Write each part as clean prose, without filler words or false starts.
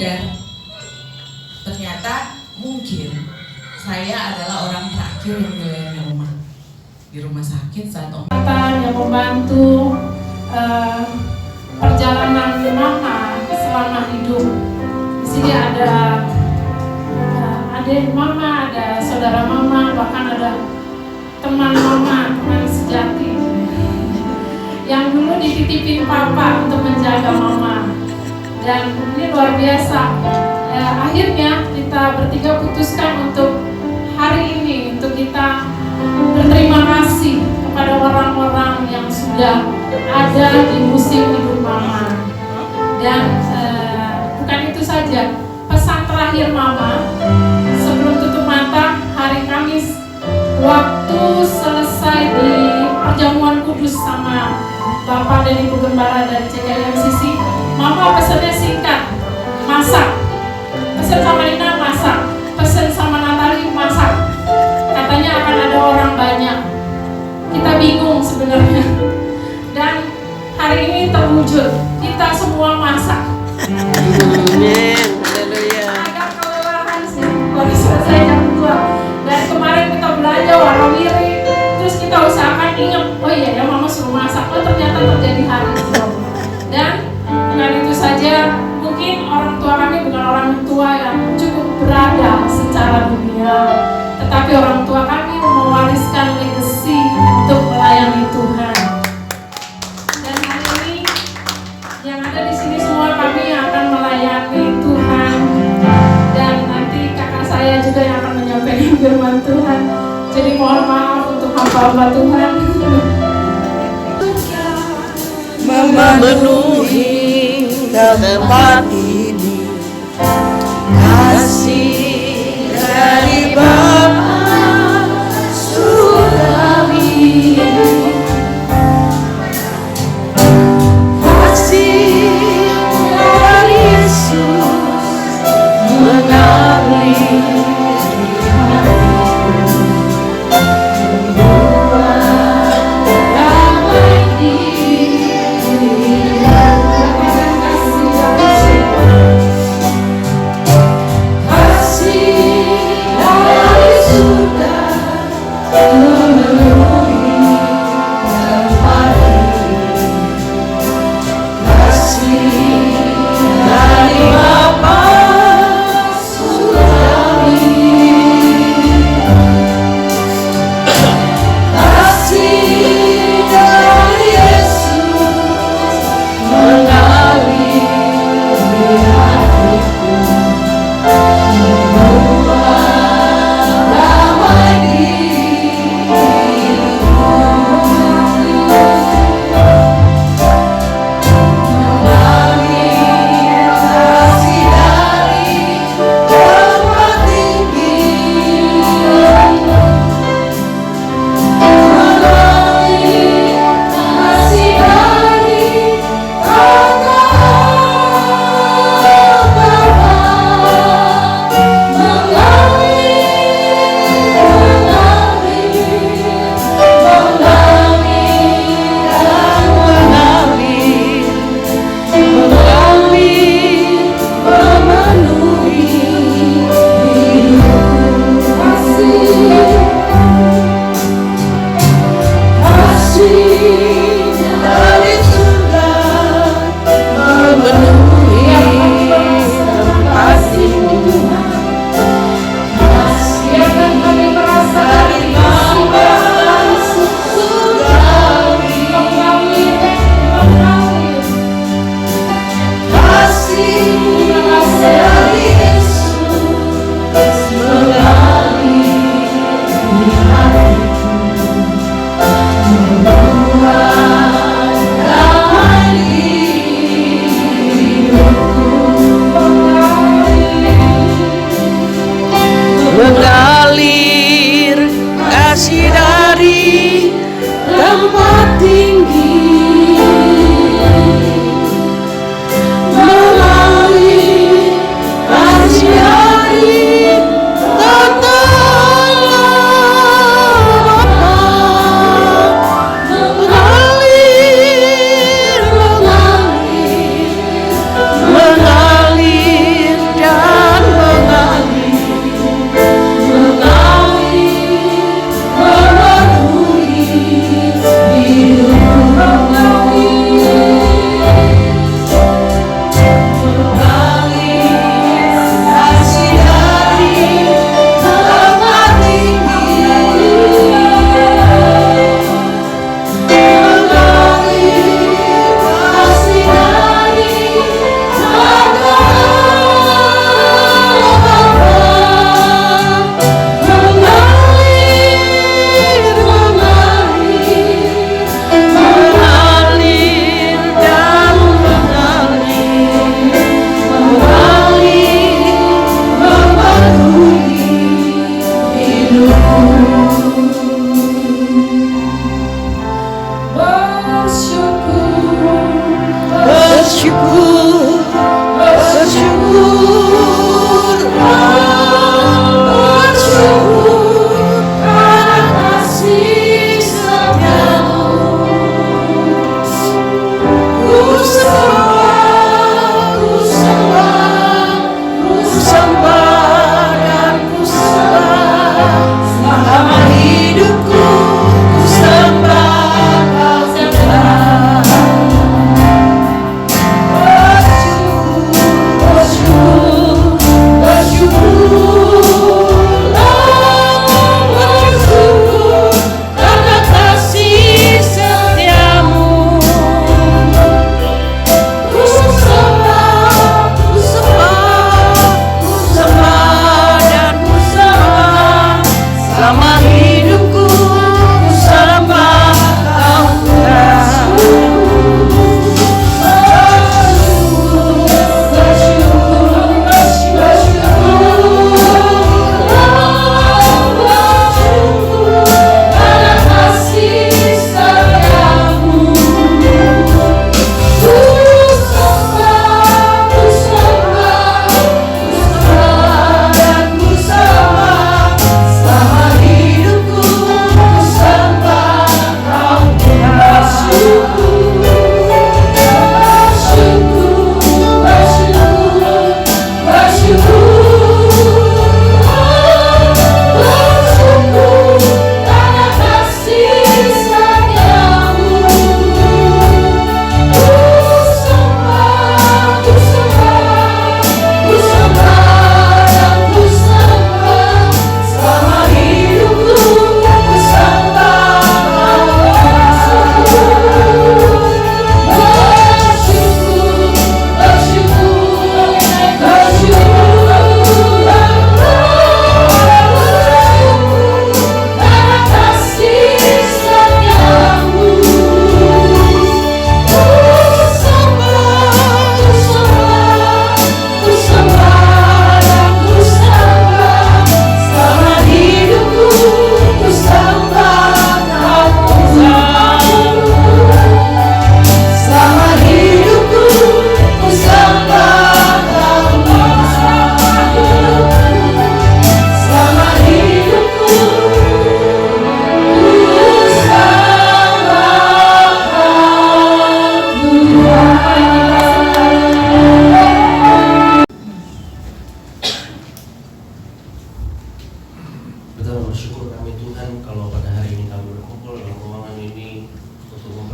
sadar ternyata mungkin saya adalah orang terakhir yang dilayani Oma di rumah sakit saat Oma yang membantu perjalanan Mama selama hidup. Di sini ada adik Mama, ada saudara Mama, bahkan ada teman Mama, teman sejati yang dulu dititipin Papa untuk menjaga Mama. Dan ini luar biasa. Akhirnya kita bertiga putuskan untuk hari ini untuk kita berterima kasih kepada orang-orang yang sudah ada di musim hidup Mama. Dan bukan itu saja, pesan terakhir Mama sebelum tutup mata hari Kamis waktu selesai di perjamuan kudus sama Bapak dan Ibu Gembala dari CKMCC, Mama pesannya singkat, masak. Pesan sama Nina, masak. Pesan sama Natali, masak. Katanya akan ada orang banyak. Kita bingung sebenarnya. Dan hari ini terwujud, kita semua masak. Amin, haleluya. Agak kelelahan sih, baru selesai jam 2. Dan kemarin kita belanja warawiri, terus kita usahakan ingat, oh iya ya Mama suruh masak. Oh ternyata terjadi hari itu. Dan bukan itu saja, mungkin orang tua kami bukan orang tua yang cukup berada secara dunia, tetapi orang tua kami mewariskan legacy untuk melayani Tuhan. Dan hari ini yang ada di sini semua kami akan melayani Tuhan, dan nanti kakak saya juga yang akan menyampaikan firman Tuhan. Jadi mohon maaf untuk hamba-hamba Tuhan. Memenuhi tempat ini kasih dari Bapa surgawi, kasih dari Yesus mengalir di hati, membuat damai di kasih dari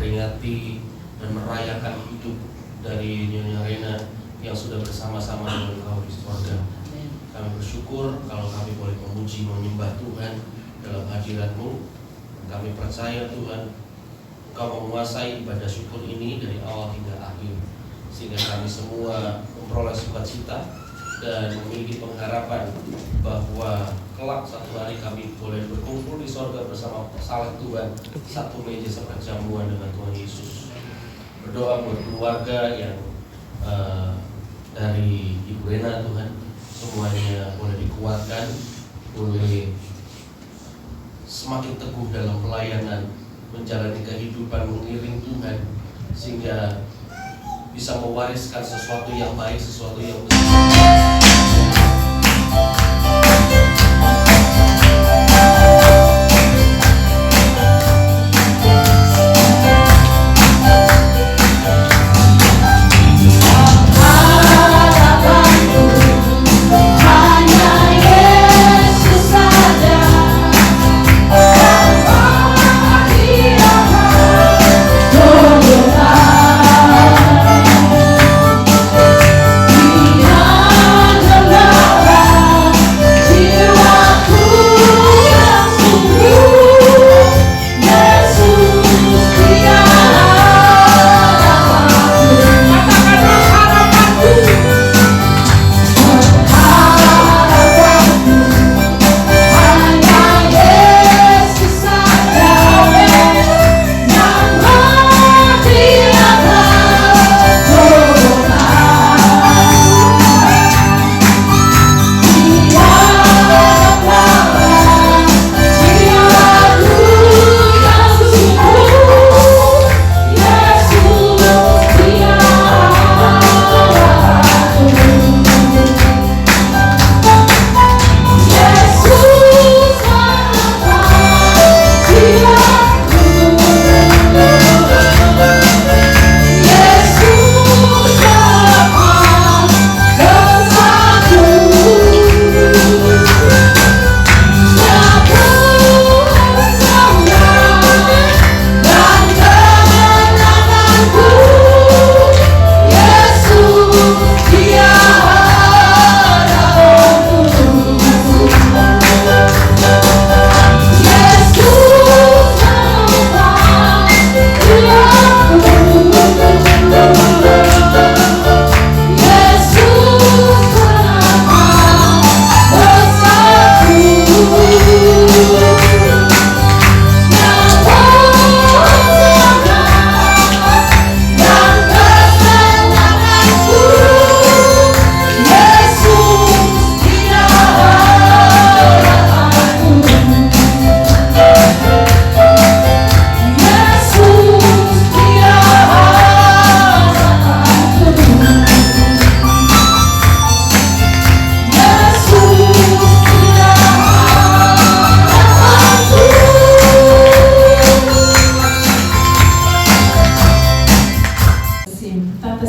memperingati dan merayakan hidup dari Nyonya Rena yang sudah bersama-sama dengan Engkau di surga. Kami bersyukur kalau kami boleh memuji menyembah Tuhan dalam hadirat-Mu. Kami percaya Tuhan, Engkau menguasai ibadah syukur ini dari awal hingga akhir, sehingga kami semua memperoleh sukacita dan memiliki pengharapan bahwa kelak satu hari kami boleh berkumpul di sorga bersama saleh Tuhan, satu meja seperjamuan dengan Tuhan Yesus. Berdoa buat keluarga yang dari Ibu Rena, Tuhan, semuanya boleh dikuatkan, boleh semakin teguh dalam pelayanan, menjalani kehidupan mengiring Tuhan, sehingga bisa mewariskan sesuatu yang baik, sesuatu yang besar. Dia adalah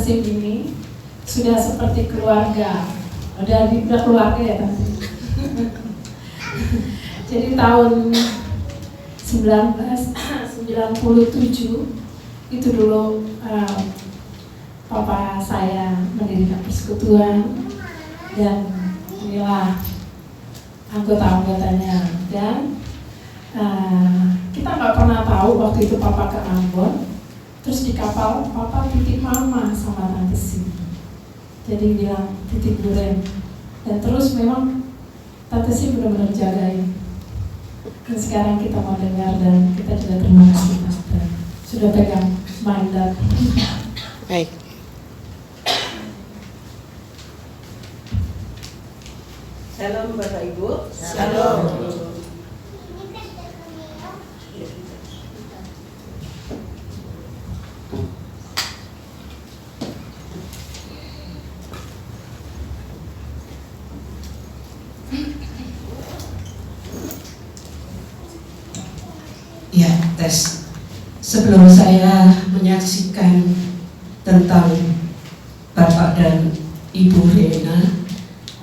Persib ini sudah seperti keluarga. Udah keluarga ya Tante. Jadi tahun 1997 itu dulu papa saya mendirikan persekutuan, dan inilah anggota-anggotanya. Dan kita nggak pernah tahu waktu itu papa ke Ambon, terus di kapal papa titip mama sama tante Si. Jadi bilang titip duren, dan terus memang tante Si benar-benar jagain. Dan sekarang kita mau dengar, dan kita juga terima kasih tante sudah pegang mandat. Baik. Shalom Bapak Ibu. Shalom. Ya, tes. Sebelum saya menyaksikan tentang Bapak dan Ibu Rena,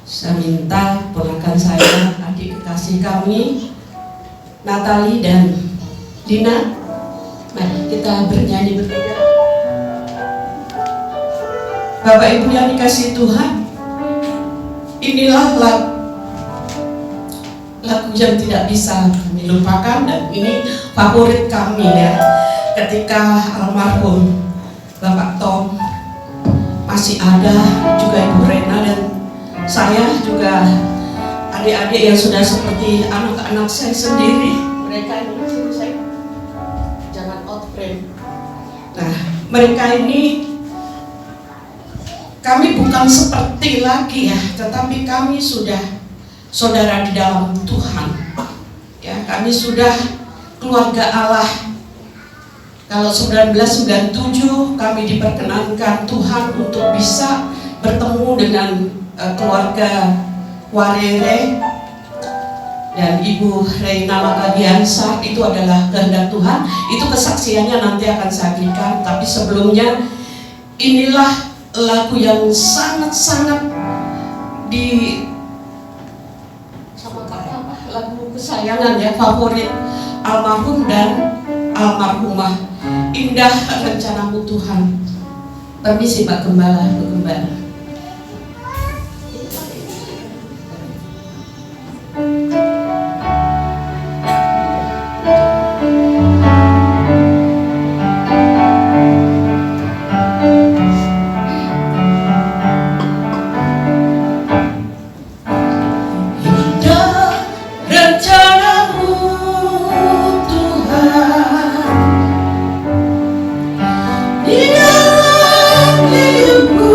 saya minta ponakan saya, adik kekasih kami, Natali dan Dina, mari kita bernyanyi bertiga. Bapak Ibu yang dikasihi Tuhan, inilah lagu yang tidak bisa kami lupakan, dan ini favorit kami ya. Ketika almarhum Bapak Tom masih ada, juga Ibu Rena dan saya juga adik-adik yang sudah seperti anak-anak saya sendiri. Mereka ini, saya jangan out frame. Nah, mereka ini kami bukan seperti lagi ya, tetapi kami sudah saudara di dalam Tuhan. Ya, kami sudah keluarga Allah. Kalau 1997 kami diperkenankan Tuhan untuk bisa bertemu dengan keluarga Warere dan Ibu Reina Makadiansa. Itu adalah kehendak Tuhan. Itu kesaksiannya nanti akan saya berikan. Tapi sebelumnya, inilah lagu yang sangat-sangat lagu kesayangan ya, favorit almarhum dan almarhumah. Indah rencanamu Tuhan. Permisi Pak Gembala, Bu Gembala. Di dalam hidupku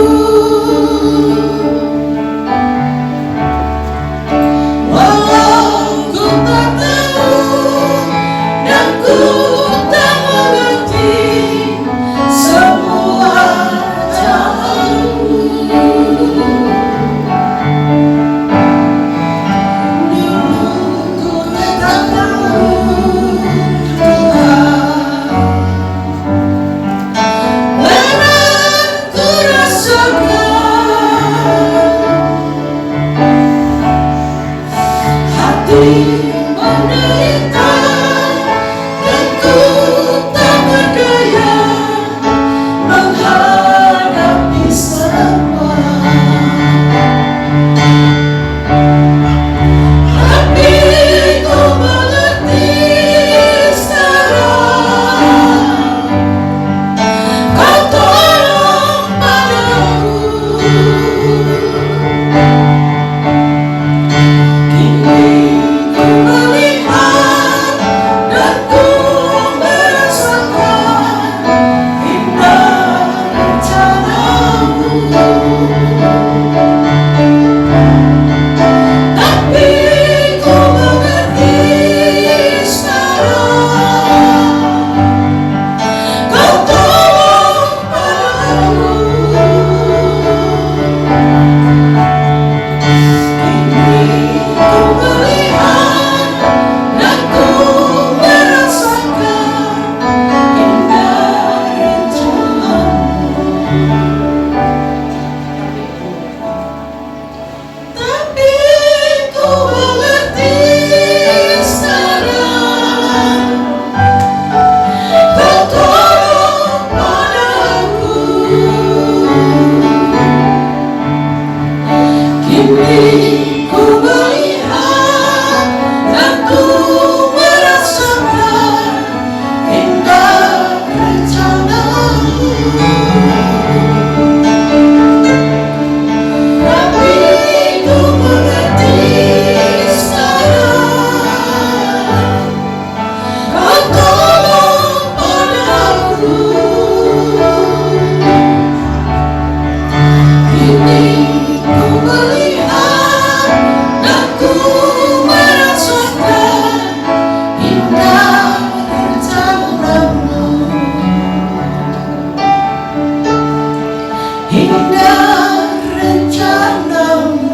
indah rencanamu.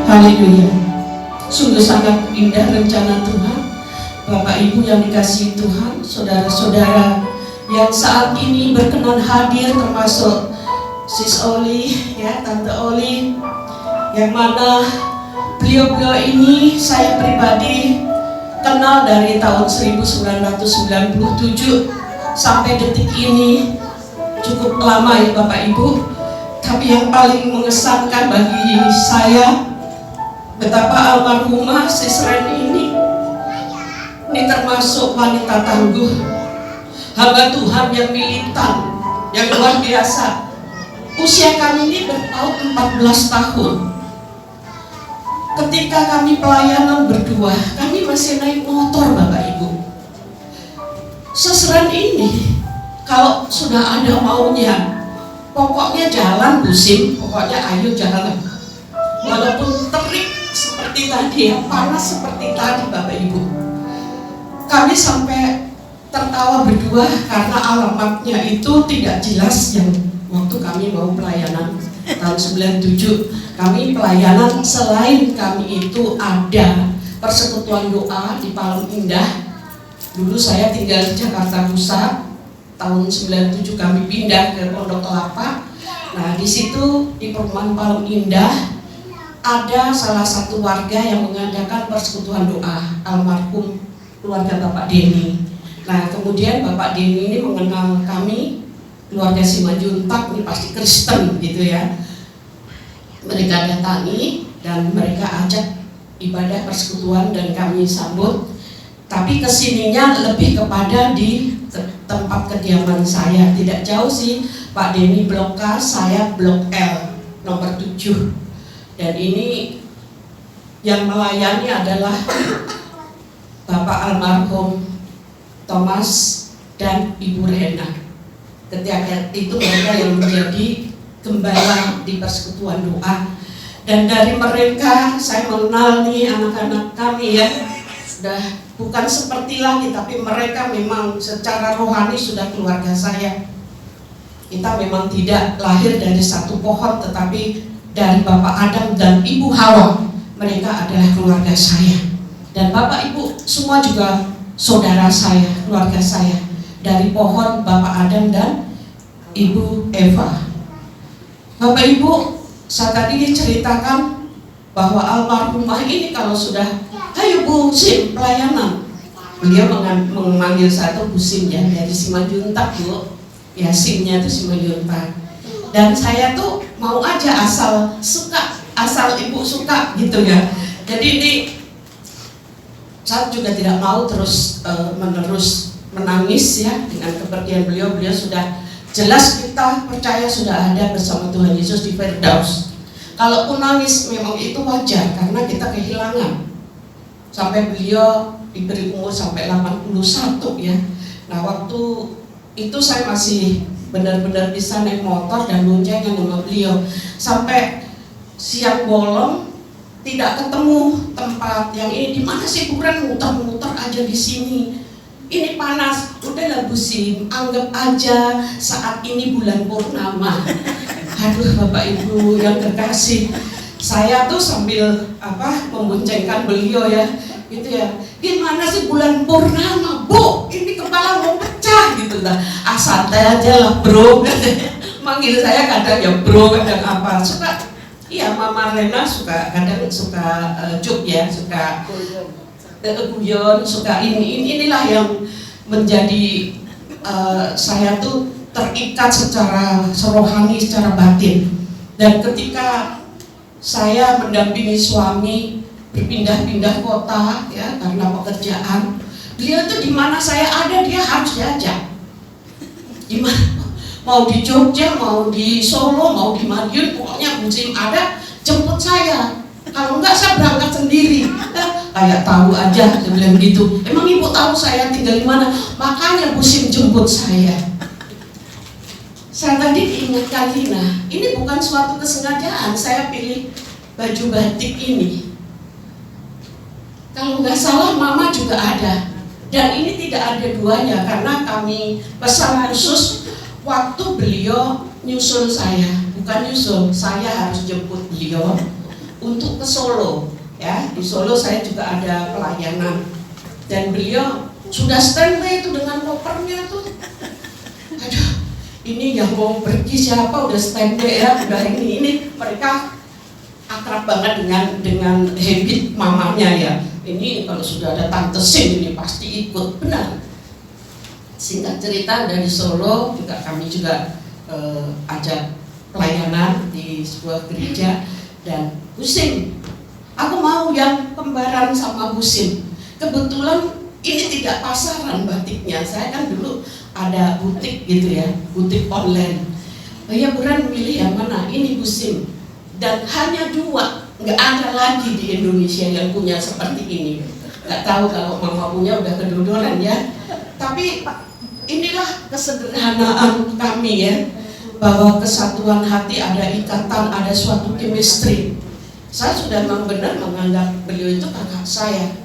Haleluya. Sungguh sangat indah rencana Tuhan. Bapak Ibu yang dikasihi Tuhan, saudara-saudara yang saat ini berkenan hadir, termasuk Sis Oli, ya, Tante Oli, yang mana beliau-beliau ini saya pribadi kenal dari tahun 1997 sampai detik ini. Cukup lama ya Bapak Ibu. Tapi yang paling mengesankan bagi saya, betapa almarhumah Sis Reni ini termasuk wanita tangguh, hamba Tuhan yang militan, yang luar biasa. Usia kami ini berpaut 14 tahun. Ketika kami pelayanan berdua, kami masih naik motor Bapak Ibu. Seseren ini, kalau sudah ada maunya, pokoknya jalan busim, pokoknya ayo jalan. Walaupun terik seperti tadi, ya, panas seperti tadi Bapak Ibu. Kami sampai tertawa berdua karena alamatnya itu tidak jelas yang waktu kami mau pelayanan tahun 97. Kami pelayanan selain kami itu ada persekutuan doa di Palem Indah. Dulu saya tinggal di Jakarta Pusat. Tahun 97 kami pindah ke Pondok Kelapa. Nah, di situ di perumahan Palem Indah ada salah satu warga yang mengadakan persekutuan doa, almarhum keluarga Bapak Denny. Nah, kemudian Bapak Denny ini mengenal kami, keluarga Simanjuntak, ini pasti Kristen gitu ya. Mereka datangi dan mereka ajak ibadah persekutuan dan kami sambut. Tapi kesininya lebih kepada di tempat kediaman saya, tidak jauh sih. Pak Denny Blok K, saya Blok L nomor 7. Dan ini yang melayani adalah Bapak almarhum Thomas dan Ibu Rena. Ketika itu mereka yang menjadi gembala di persekutuan doa. Dan dari mereka saya mengenal nih anak-anak kami ya, sudah bukan seperti lagi, tapi mereka memang secara rohani sudah keluarga saya. Kita memang tidak lahir dari satu pohon, tetapi dari Bapak Adam dan Ibu Hawa. Mereka adalah keluarga saya. Dan Bapak Ibu semua juga saudara saya, keluarga saya. Dari pohon Bapak Adam dan Ibu Eva. Bapak Ibu, saya tadi ceritakan bahwa almarhumah ini kalau sudah, ayo Bu Sim pelayanan, beliau memanggil saya itu Bu Sim ya, dari Simanjuntak Bu, ya Simnya itu Simanjuntak. Dan saya tuh mau aja asal suka, asal Ibu suka gitu ya. Jadi ini saya juga tidak mau terus menerus menangis ya dengan kepergian beliau. Beliau sudah jelas kita percaya sudah ada bersama Tuhan Yesus di Firdaus. Kalaupun nangis memang itu wajar karena kita kehilangan. Sampai beliau diberi umur sampai 81 ya. Nah waktu itu saya masih benar-benar bisa naik motor dan boncengan sama beliau. Sampai siang bolong tidak ketemu tempat yang ini, di mana sih kuburan, muter-muter aja di sini. Ini panas, udahlah Bu Sim, anggap aja saat ini bulan purnama. Aduh Bapak Ibu yang terkasih, saya tuh sambil memboncengkan beliau ya, gitu ya. Gimana sih bulan purnama Bu? Ini kepala mau pecah gitu lah. Santai aja lah bro. Manggil saya kadang ya bro, kadang apa. Suka, iya Mama Rena suka kadang suka juk ya, suka guyon, suka inilah yang menjadi saya tuh terikat secara rohani, secara batin. Dan ketika saya mendampingi suami berpindah-pindah kota ya karena pekerjaan, beliau tuh di mana saya ada dia harus diajak. Di mana mau di Jogja, mau di Solo, mau di Madiun, pokoknya musim ada jemput saya. Kalau enggak saya berangkat sendiri. Kayak tahu aja dia bilang gitu. Emang Ibu tahu saya tinggal di mana? Makanya Bu Sim jemput saya. Saya tadi diingatkan Lina, ini bukan suatu kesengajaan saya pilih baju batik ini. Kalau nggak salah Mama juga ada. Dan ini tidak ada duanya karena kami pesan khusus waktu beliau nyusul saya, bukan nyusul, saya harus jemput beliau untuk ke Solo. Ya, di Solo saya juga ada pelayanan dan beliau sudah standby itu dengan kopernya tuh. Aduh, ini yang mau pergi siapa udah standby ya, udah ini mereka akrab banget dengan habit mamanya ya. Ini kalau sudah ada tante Sim ini pasti ikut, benar. Singkat cerita dari Solo juga kami juga ajak pelayanan di sebuah gereja dan pusing. Aku mau yang kembaran sama Busim. Kebetulan ini tidak pasaran batiknya. Saya kan dulu ada butik gitu ya, butik online. Ya Buran milih yang mana? Ini Busim. Dan hanya 2, nggak ada lagi di Indonesia yang punya seperti ini. Nggak tahu kalau mama punya udah kedodoran ya. Tapi inilah kesederhanaan kami ya, bahwa kesatuan hati, ada ikatan, ada suatu chemistry. Saya sudah memang benar menganggap beliau itu kakak saya,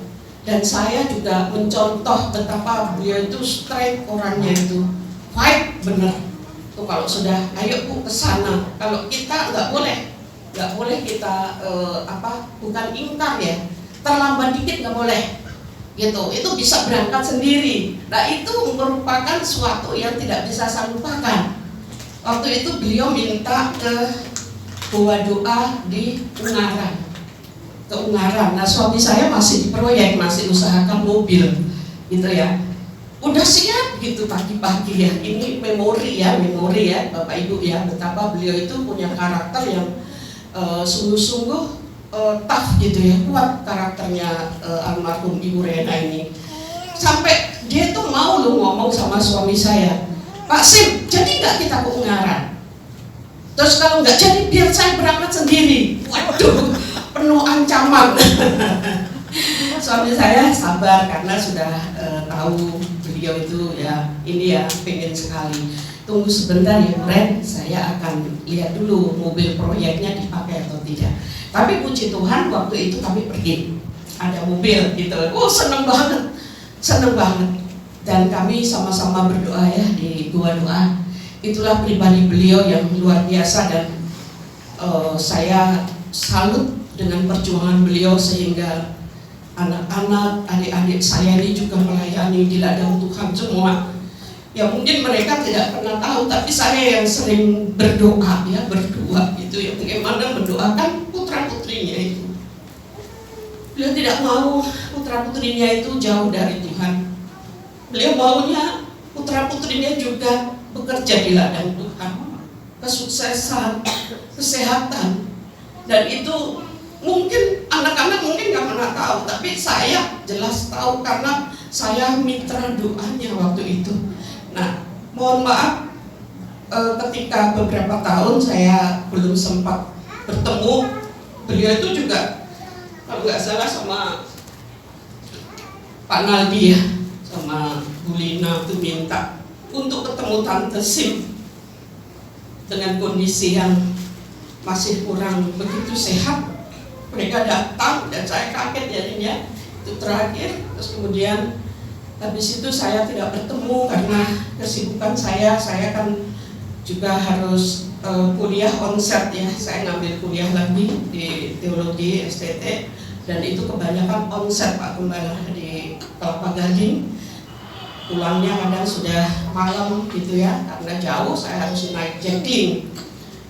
dan saya juga mencontoh betapa beliau itu straight orangnya itu, fight benar. Tuh kalau sudah, ayo Bu ke sana. Kalau kita nggak boleh kita bukan ingkar ya, terlambat dikit nggak boleh. Gitu, itu bisa berangkat sendiri. Nah itu merupakan suatu yang tidak bisa saya lupakan. Waktu itu beliau minta ke Goa Doa di Ungaran, ke Ungaran. Nah suami saya masih di proyek, masih usahakan mobil, gitu ya. Udah siap gitu pagi-pagi ya. Ini memori ya Bapak Ibu ya, betapa beliau itu punya karakter yang sungguh-sungguh tough gitu ya, kuat karakternya almarhum Ibu Rena ini. Sampai dia tuh mau lu ngomong sama suami saya, Pak Sim, jadi nggak kita ke Ungaran? Terus kalau nggak jadi biar saya berangkat sendiri. Waduh, penuh ancaman. Suami saya sabar karena sudah tahu beliau itu ya, ini ya pengen sekali. Tunggu sebentar ya Ren, saya akan lihat dulu mobil proyeknya dipakai atau tidak. Tapi puji Tuhan waktu itu kami pergi, ada mobil gitu. Oh seneng banget. Dan kami sama-sama berdoa ya di Goa Doa. Itulah pribadi beliau yang luar biasa, dan saya salut dengan perjuangan beliau sehingga anak-anak, adik-adik saya ini juga melayani di ladang Tuhan semua. Ya mungkin mereka tidak pernah tahu, tapi saya yang sering berdoa ya, berdua gitu ya, bagaimana mendoakan putra-putrinya itu. Beliau tidak mau putra-putrinya itu jauh dari Tuhan. Beliau maunya putra-putrinya juga bekerja di ladang Tuhan, kesuksesan, kesehatan. Dan itu mungkin anak-anak mungkin nggak pernah tahu, tapi saya jelas tahu karena saya mitra doanya waktu itu. Nah, mohon maaf ketika beberapa tahun saya belum sempat bertemu beliau itu juga, kalau nggak salah sama Pak Naldi ya, sama Bu Lina itu minta untuk ketemu Tante Sim dengan kondisi yang masih kurang begitu sehat. Mereka datang dan saya kaget ya ini ya, itu terakhir. Terus kemudian habis itu saya tidak bertemu karena kesibukan saya kan juga harus kuliah onsite ya. Saya ngambil kuliah lagi di teologi STT, dan itu kebanyakan onsite Pak Gembala di Kelapa Gading. Pulangnya kadang sudah malam gitu ya, karena jauh saya harus naik jeting.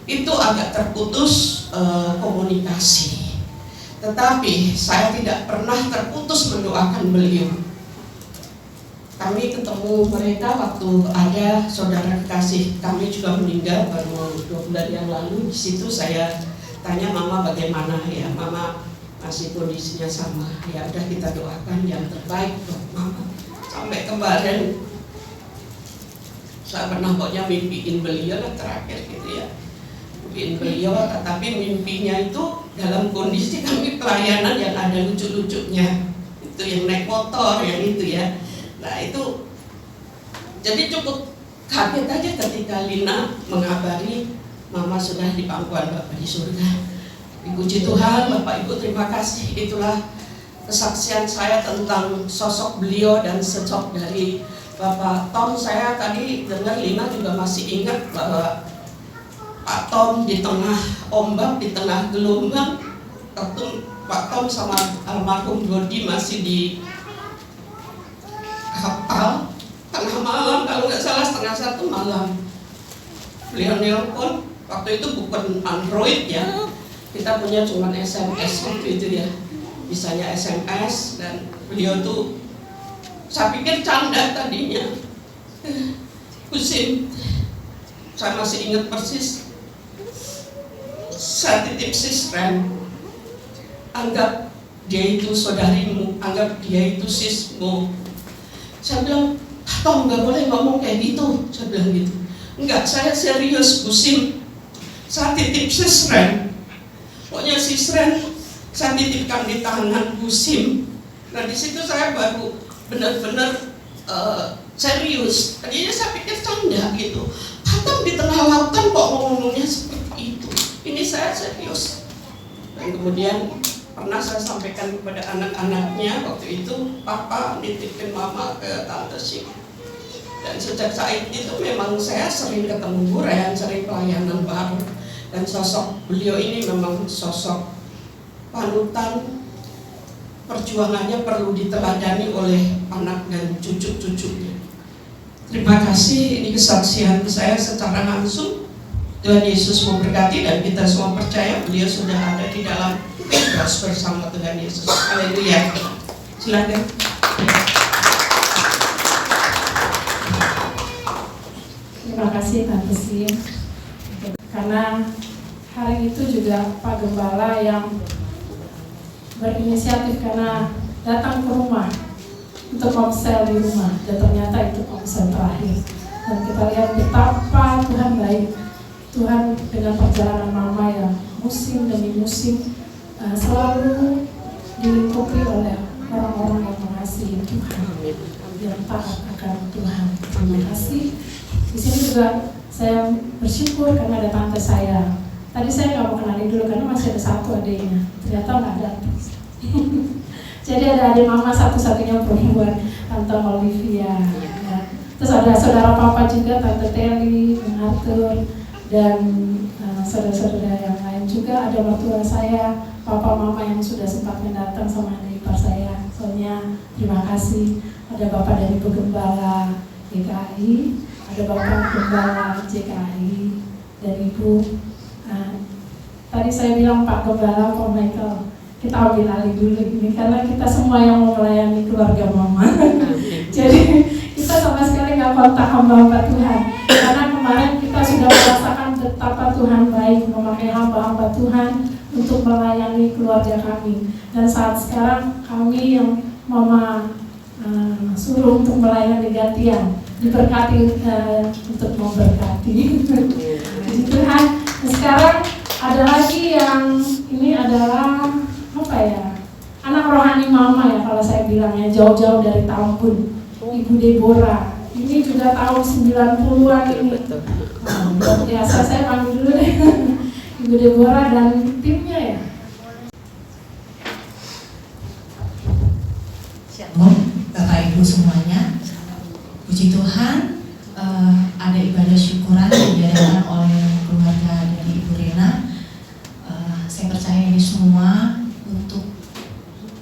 Itu agak terputus komunikasi. Tetapi saya tidak pernah terputus mendoakan beliau. Kami ketemu mereka waktu ada saudara kekasih kami juga meninggal baru 2 bulan yang lalu. Di situ saya tanya Mama bagaimana ya, Mama masih kondisinya sama. Ya udah kita doakan yang terbaik buat Mama. Sampai kemarin saya pernah pokoknya mimpiin beliau lah terakhir gitu ya, mimpiin beliau, tetapi mimpinya itu dalam kondisi kami pelayanan yang ada lucu-lucunya, itu yang naik motor yang itu ya. Nah itu jadi cukup kaget aja ketika Lina mengabari Mama sudah di pangkuan Bapak di surga. Puji Tuhan, Bapak Ibu terima kasih. Itulah kesaksian saya tentang sosok beliau dan sosok dari Bapak Tom, saya tadi dengar Lina juga masih ingat bahwa Pak Tom di tengah ombak, di tengah gelombang, waktu Pak Tom sama almarhum Dodi masih di kapal, tengah malam, kalau nggak salah 1:30 malam. Beliau nelpon, waktu itu bukan Android ya, kita punya cuma SMS waktu itu ya, bisanya SMS, dan beliau tuh, saya pikir canda tadinya, pusing. Saya masih ingat persis, saya titip Sisren, anggap dia itu saudarimu, anggap dia itu sismu. Saya bilang, Tom nggak boleh ngomong kayak gitu, saya bilang gitu. Enggak, saya serius, Busim. Saya titip Sisren. Pokoknya Sisren saya titipkan di tangan Busim. Nah di situ saya baru benar-benar serius. Tadinya saya pikir canda gitu. Patung di tengah lautan kok ngomongnya seperti itu. Ini saya serius. Dan kemudian pernah saya sampaikan kepada anak-anaknya waktu itu, Papa nitipin Mama ke Tante Sik. Dan sejak saat itu memang saya sering ketemu Bu Ren, sering pelayanan baru. Dan sosok beliau ini memang sosok panutan, perjuangannya perlu diteladani oleh anak dan cucu-cucunya. Terima kasih, ini kesaksian saya secara langsung. Tuhan Yesus memberkati dan kita semua percaya beliau sudah ada di dalam bebas bersama Tuhan Yesus. Haleluya. Silakan. Terima kasih Tante Sim. Karena hari itu juga Pak Gembala yang berinisiatif karena datang ke rumah untuk komsel di rumah, dan ternyata itu komsel terakhir. Dan kita lihat betapa Tuhan baik. Tuhan dengan perjalanan Mama yang musim demi musim selalu dilingkupi oleh orang-orang yang mengasihi Tuhan, yang taat akan Tuhan. Terima kasih. Di sini juga saya bersyukur karena ada tante saya. Tadi saya nggak mau kenalin dulu karena masih ada satu adiknya. Ternyata nggak ada. Jadi ada adik Mama satu-satunya perempuan, Tante Olivia. Ya. Terus ada saudara Papa juga, Tante Teli, Arthur, dan saudara-saudara yang lain juga. Ada mertua saya, Papa Mama yang sudah sempat mendatang sama adik ipar saya. Soalnya terima kasih. Ada Bapak dari Pegembala GKI. Ada Bapak Gembala JKI dan Ibu. Tadi saya bilang Pak Gembala, Pak Michael, kita ambil alih dulu ini karena kita semua yang mau melayani keluarga Mama. Jadi kita sama sekali nggak kontak hamba-hamba Tuhan. Karena kemarin kita sudah merasakan betapa Tuhan baik memakai hamba-hamba Tuhan untuk melayani keluarga kami. Dan saat sekarang kami yang Mama suruh untuk melayani gantian, diberkati untuk memberkati. Puji Tuhan. Sekarang ada lagi yang ini adalah apa ya? Anak rohani Mama ya kalau saya bilangnya, jauh-jauh dari Tambun. Ibu Deborah. Ini juga tahun 90-an ini. Luar biasa, saya panggil dulu deh. Ibu Deborah dan timnya ya. Shalom Bapak Ibu semuanya. Puji Tuhan, ada ibadah syukuran yang diadakan oleh keluarga dari Ibu Rena. Saya percaya ini semua untuk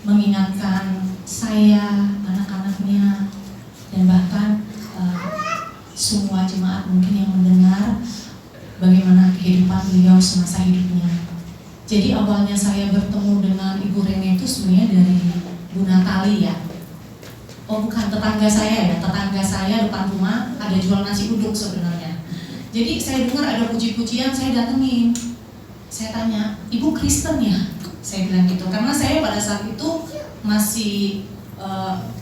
mengingatkan saya, anak-anaknya, dan bahkan semua jemaat mungkin yang mendengar bagaimana kehidupan beliau semasa hidupnya. Jadi awalnya saya bertemu dengan Ibu Rena itu sebenarnya dari Bu Natali ya. Oh bukan, tetangga saya ya, tetangga saya depan rumah ada jual nasi uduk sebenarnya. Jadi saya dengar ada puji-pujian, saya datengin. Saya tanya, Ibu Kristen ya? Saya bilang gitu, karena saya pada saat itu masih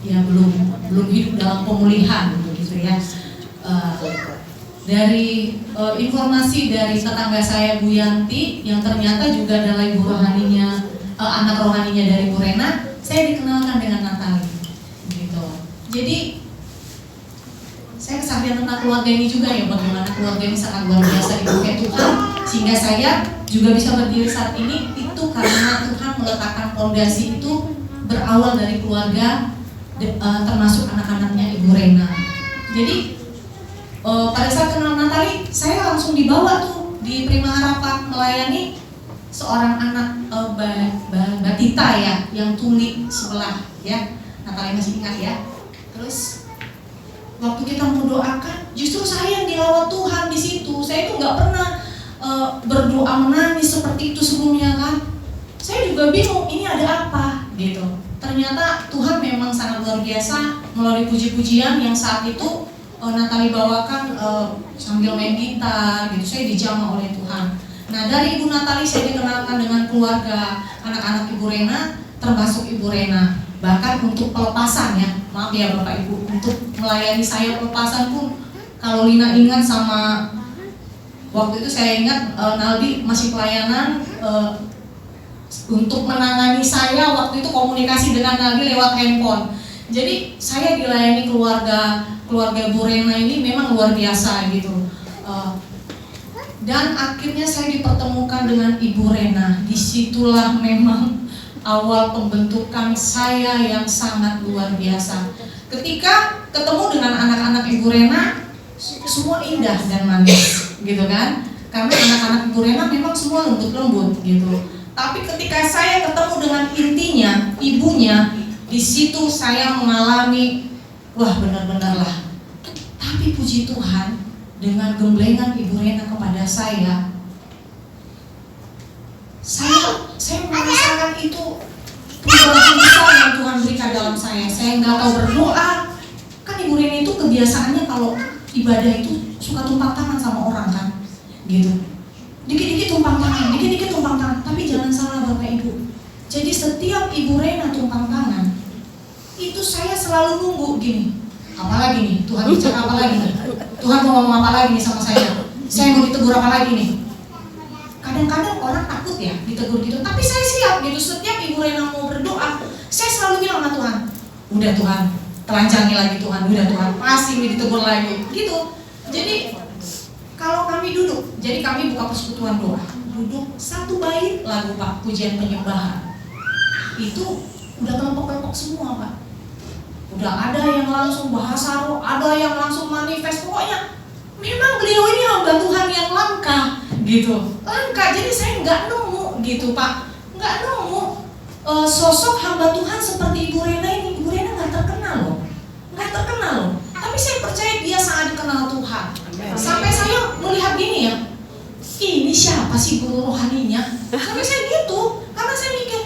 ya belum hidup dalam pemulihan gitu ya. Dari informasi dari tetangga saya Bu Yanti yang ternyata juga adalah ibu rohaninya, anak rohaninya dari Bu Rena, saya dikenalkan dengan Natali. Jadi saya kesaksian tentang keluarga ini juga ya, bagaimana keluarga ini sangat luar biasa dipakai Tuhan, sehingga saya juga bisa berdiri saat ini itu karena Tuhan meletakkan fondasi itu berawal dari keluarga termasuk anak-anaknya Ibu Rena. Jadi pada saat kenal Natali, saya langsung dibawa tuh di Prima Harapan melayani seorang anak Mbak Tita ya, yang tuli sebelah ya. Natali masih ingat ya. Terus waktu kita mau doakan, justru saya yang dilawat Tuhan di situ. Saya itu nggak pernah berdoa menangis seperti itu sebelumnya kan. Saya juga bingung ini ada apa gitu. Ternyata Tuhan memang sangat luar biasa melalui puji-pujian yang saat itu Natali bawakan sambil main gitar gitu. Saya dijamah oleh Tuhan. Nah, dari Ibu Natali saya dikenalkan dengan keluarga anak-anak Ibu Rena, termasuk Ibu Rena. Bahkan untuk pelepasan ya, maaf ya Bapak Ibu, untuk melayani saya pelepasan pun, kalau Lina ingat sama waktu itu saya ingat Naldi masih pelayanan untuk menangani saya waktu itu komunikasi dengan Naldi lewat handphone. Jadi saya dilayani keluarga Bu Rena ini memang luar biasa gitu. Dan akhirnya saya dipertemukan dengan Ibu Rena. Disitulah memang awal pembentukan saya yang sangat luar biasa. Ketika ketemu dengan anak-anak Ibu Rena, semua indah dan manis, gitu kan? Karena anak-anak Ibu Rena memang semua lembut-lembut, gitu. Tapi ketika saya ketemu dengan intinya, ibunya, di situ saya mengalami, wah benar-benar lah. Tapi puji Tuhan, dengan gemblengan Ibu Rena kepada saya merasakan itu perubahan besar yang Tuhan berikan dalam saya. Saya nggak tahu berdoa. Kan Ibu Rena itu kebiasaannya kalau ibadah itu suka tumpang tangan sama orang kan, gitu. Dikit-dikit tumpang tangan, dikit-dikit tumpang tangan. Tapi jangan salah Bapak Ibu. Jadi setiap Ibu Rena tumpang tangan, itu saya selalu nunggu gini. Apalagi nih, Tuhan bicara apa lagi nih? Tuhan mau ngomong apa lagi nih sama saya? Saya mau ditegur apa lagi nih? Kadang-kadang orang takut ya ditegur gitu, tapi saya siap gitu. Setiap Ibu Rena mau berdoa, saya selalu bilang sama Tuhan, udah Tuhan, telanjangi lagi Tuhan, udah Tuhan, pasti ditegur lagi, gitu. Jadi kalau kami duduk, jadi kami buka persekutuan doa, duduk satu bait lagu Pak, pujian penyembahan, itu udah kelompok-kelompok semua Pak. Udah ada yang langsung bahasa roh, ada yang langsung manifest, pokoknya memang beliau ini hamba Tuhan yang langka gitu, langka. Jadi saya nggak nemu gitu Pak, nggak nemu sosok hamba Tuhan seperti Ibu Rena ini. Ibu Rena nggak terkenal loh, nggak terkenal loh. Tapi saya percaya dia sangat dikenal Tuhan. Sampai saya melihat gini ya, ini siapa sih guru rohaninya? Sampai saya gitu, karena saya mikir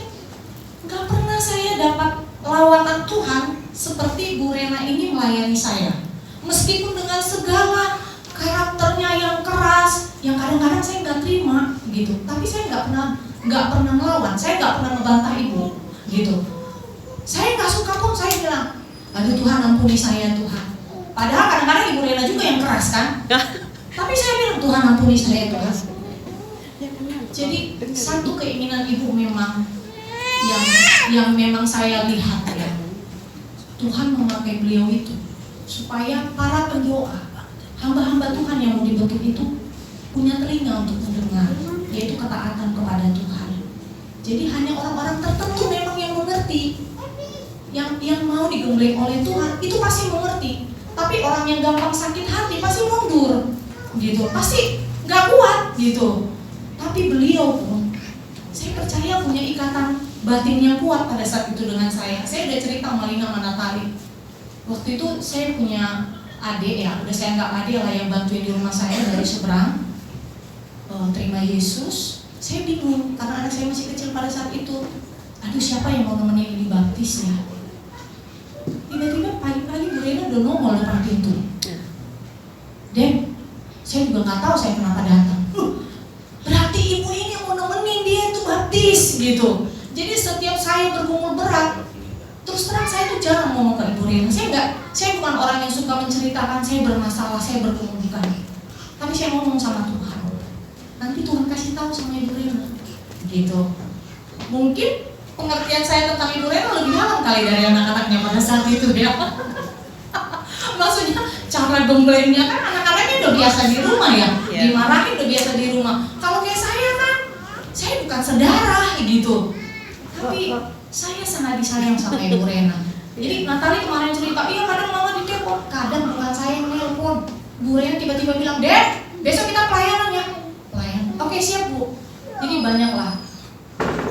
nggak pernah saya dapat lawatan Tuhan seperti Bu Rena ini melayani saya. Meskipun dengan segala karakternya yang keras, yang kadang-kadang saya nggak terima gitu, tapi saya nggak pernah melawan, saya nggak pernah membantah Ibu gitu. Saya nggak suka pun saya bilang, aduh Tuhan ampuni saya Tuhan. Padahal kadang-kadang Ibu Rena juga yang keras kan, tapi saya bilang Tuhan ampuni saya Tuhan. Jadi satu keinginan Ibu memang yang memang saya lihat ya, Tuhan memakai beliau itu supaya para pendoa, hamba-hamba Tuhan yang mau dibentuk itu punya telinga untuk mendengar, yaitu ketaatan kepada Tuhan. Jadi hanya orang-orang tertentu memang yang mengerti, yang mau digembleng oleh Tuhan itu pasti mengerti. Tapi orang yang gampang sakit hati pasti mundur, gitu, pasti nggak kuat gitu. Tapi beliau pun, saya percaya punya ikatan batin yang kuat pada saat itu dengan saya. Saya udah cerita sama Lina sama Natali. Waktu itu saya punya adik ya, udah saya anggap adik lah yang bantuin di rumah saya dari seberang, terima Yesus. Saya bingung karena anak saya masih kecil pada saat itu. Aduh siapa yang mau nemenin dibaptis ya? Tiba-tiba pagi-pagi Bu Rena udah nongol depan pintu. Dan saya juga nggak tahu saya kenapa datang. Berarti ibu ini mau nemenin dia tuh baptis gitu. Jadi setiap saya bergumul berat, terus terang saya tuh jarang ngomong ke Ibu Rena. Saya bukan orang yang suka menceritakan saya bermasalah, saya bergumul, bukan. Tapi saya ngomong sama Tuhan. Nanti Tuhan kasih tahu sama Ibu Rena, gitu. Mungkin pengertian saya tentang Ibu Rena lebih dalam kali dari anak-anaknya pada saat itu ya. Maksudnya cara gemblengnya kan anak-anaknya udah biasa di rumah ya, dimarahin udah biasa di rumah. Kalau kayak saya kan, saya bukan sedarah gitu. Tapi saya sangat disayang sama Ibu Rena. Jadi Natali kemarin cerita, iya kadang mama ditelepon, kadang bukan saya yang nelpon. Bu Rena tiba-tiba bilang, Dek, besok kita pelayanan ya. Pelayanan, oke siap Bu. Jadi banyaklah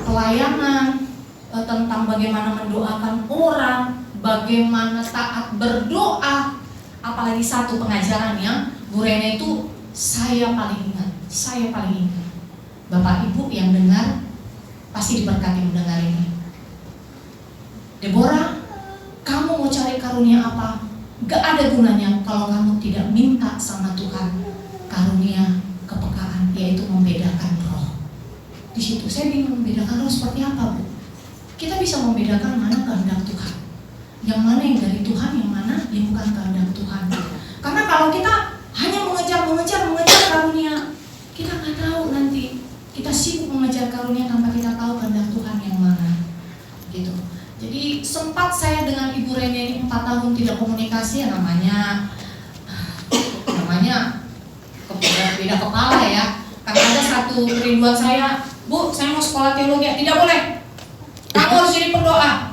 pelayanan tentang bagaimana mendoakan orang, bagaimana taat berdoa. Apalagi satu pengajaran yang Bu Rena itu saya paling ingat. Bapak Ibu yang dengar pasti diberkati mendengar ini. Deborah, kamu mau cari karunia apa? Gak ada gunanya kalau kamu tidak minta sama Tuhan karunia kepekaan, yaitu membedakan roh. Di situ saya bingung membedakan roh seperti apa, Bu? Kita bisa membedakan mana kehendak Tuhan, yang mana yang dari Tuhan, yang mana yang bukan kehendak Tuhan. Karena kalau kita hanya mengejar karunia, kita nggak tahu nanti kita sibuk mengejar karunia tanpa kita tahu kehendak Tuhan yang mana, gitu. Jadi sempat saya dengan Ibu Rene ini 4 tahun tidak komunikasi, ya namanya beda kepala ya. Karena ada satu kerinduan saya, Bu, saya mau sekolah teologi, tidak boleh. Kamu harus jadi pendoa.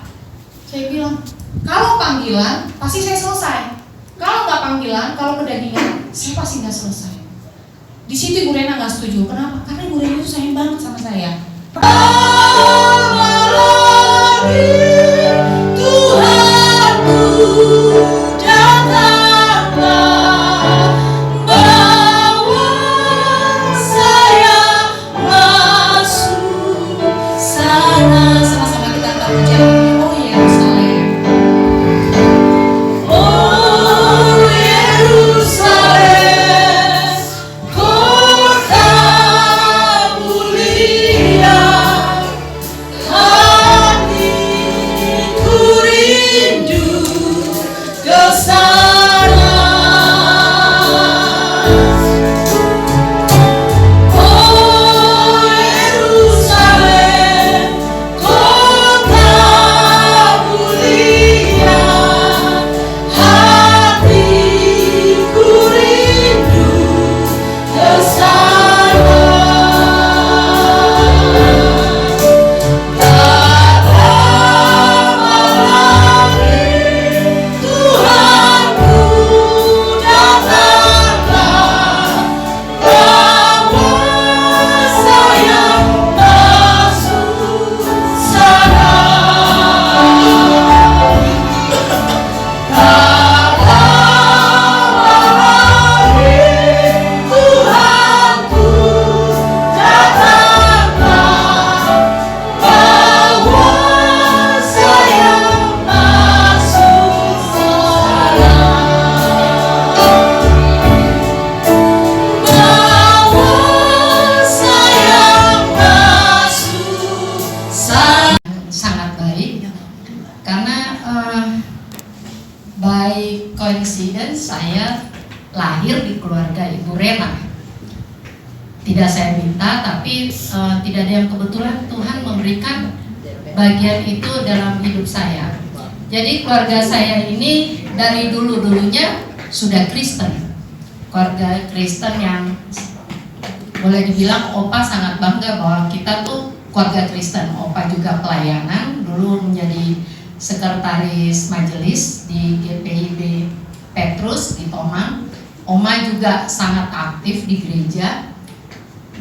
Saya bilang, kalau panggilan pasti saya selesai. Kalau nggak panggilan, kalau kedagingan, saya pasti nggak selesai. Di situ Ibu Rena nggak setuju. Kenapa? Karena Ibu Rena itu sayang banget sama saya. Tuhanku datanglah, bawa saya masuk sana. Sama-sama kita angkat pujian. Oh Yerusalem, oh Yerusalem, kota mulia. Saya lahir di keluarga Ibu Rena. Tidak saya minta, tapi tidak ada yang kebetulan Tuhan memberikan bagian itu dalam hidup saya. Jadi keluarga saya ini dari dulu-dulunya sudah Kristen. Keluarga Kristen yang boleh dibilang Opa sangat bangga bahwa kita tuh keluarga Kristen. Opa juga pelayanan, dulu menjadi sekretaris majelis di GPIB Petrus di Tomang. Oma juga sangat aktif di gereja,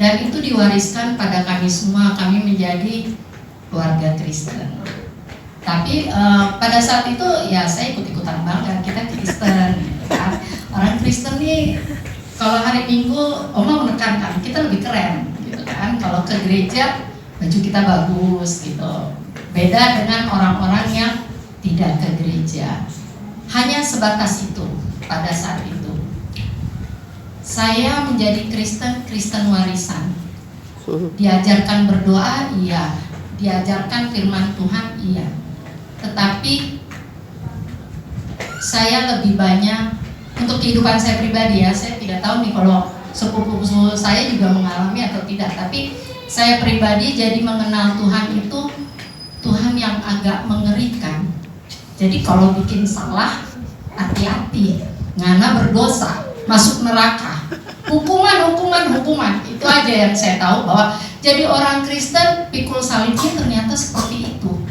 dan itu diwariskan pada kami semua. Kami menjadi keluarga Kristen. Tapi pada saat itu ya saya ikut-ikutan bangga, kita Kristen gitu kan. Orang Kristen nih kalau hari Minggu Oma menekankan kita lebih keren gitu kan. Kalau ke gereja baju kita bagus gitu. Beda dengan orang-orang yang tidak ke gereja. Hanya sebatas itu pada saat itu. Saya menjadi Kristen warisan. Diajarkan berdoa, iya. Diajarkan firman Tuhan, iya. Tetapi saya lebih banyak untuk kehidupan saya pribadi ya. Saya tidak tahu nih kalau sepupu saya juga mengalami atau tidak. Tapi saya pribadi jadi mengenal Tuhan itu Tuhan yang agak mengerikan. Jadi kalau bikin salah, hati-hati, ngana berdosa, masuk neraka, hukuman. Itu aja yang saya tahu, bahwa jadi orang Kristen pikul salibnya ternyata seperti itu.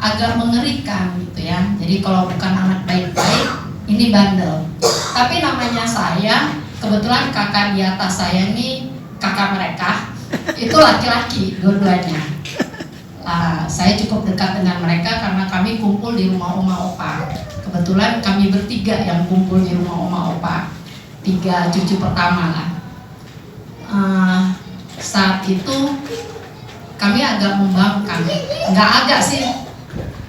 agak mengerikan gitu ya. Jadi kalau bukan anak baik-baik, ini bandel. Tapi namanya saya, kebetulan kakak di atas saya ini kakak mereka, itu laki-laki dua-duanya. Saya cukup dekat dengan mereka karena kami kumpul di rumah Oma Opa. Kebetulan kami bertiga yang kumpul di rumah Oma Opa, 3 cucu pertama lah. Saat itu kami agak membangkang, nggak agak sih,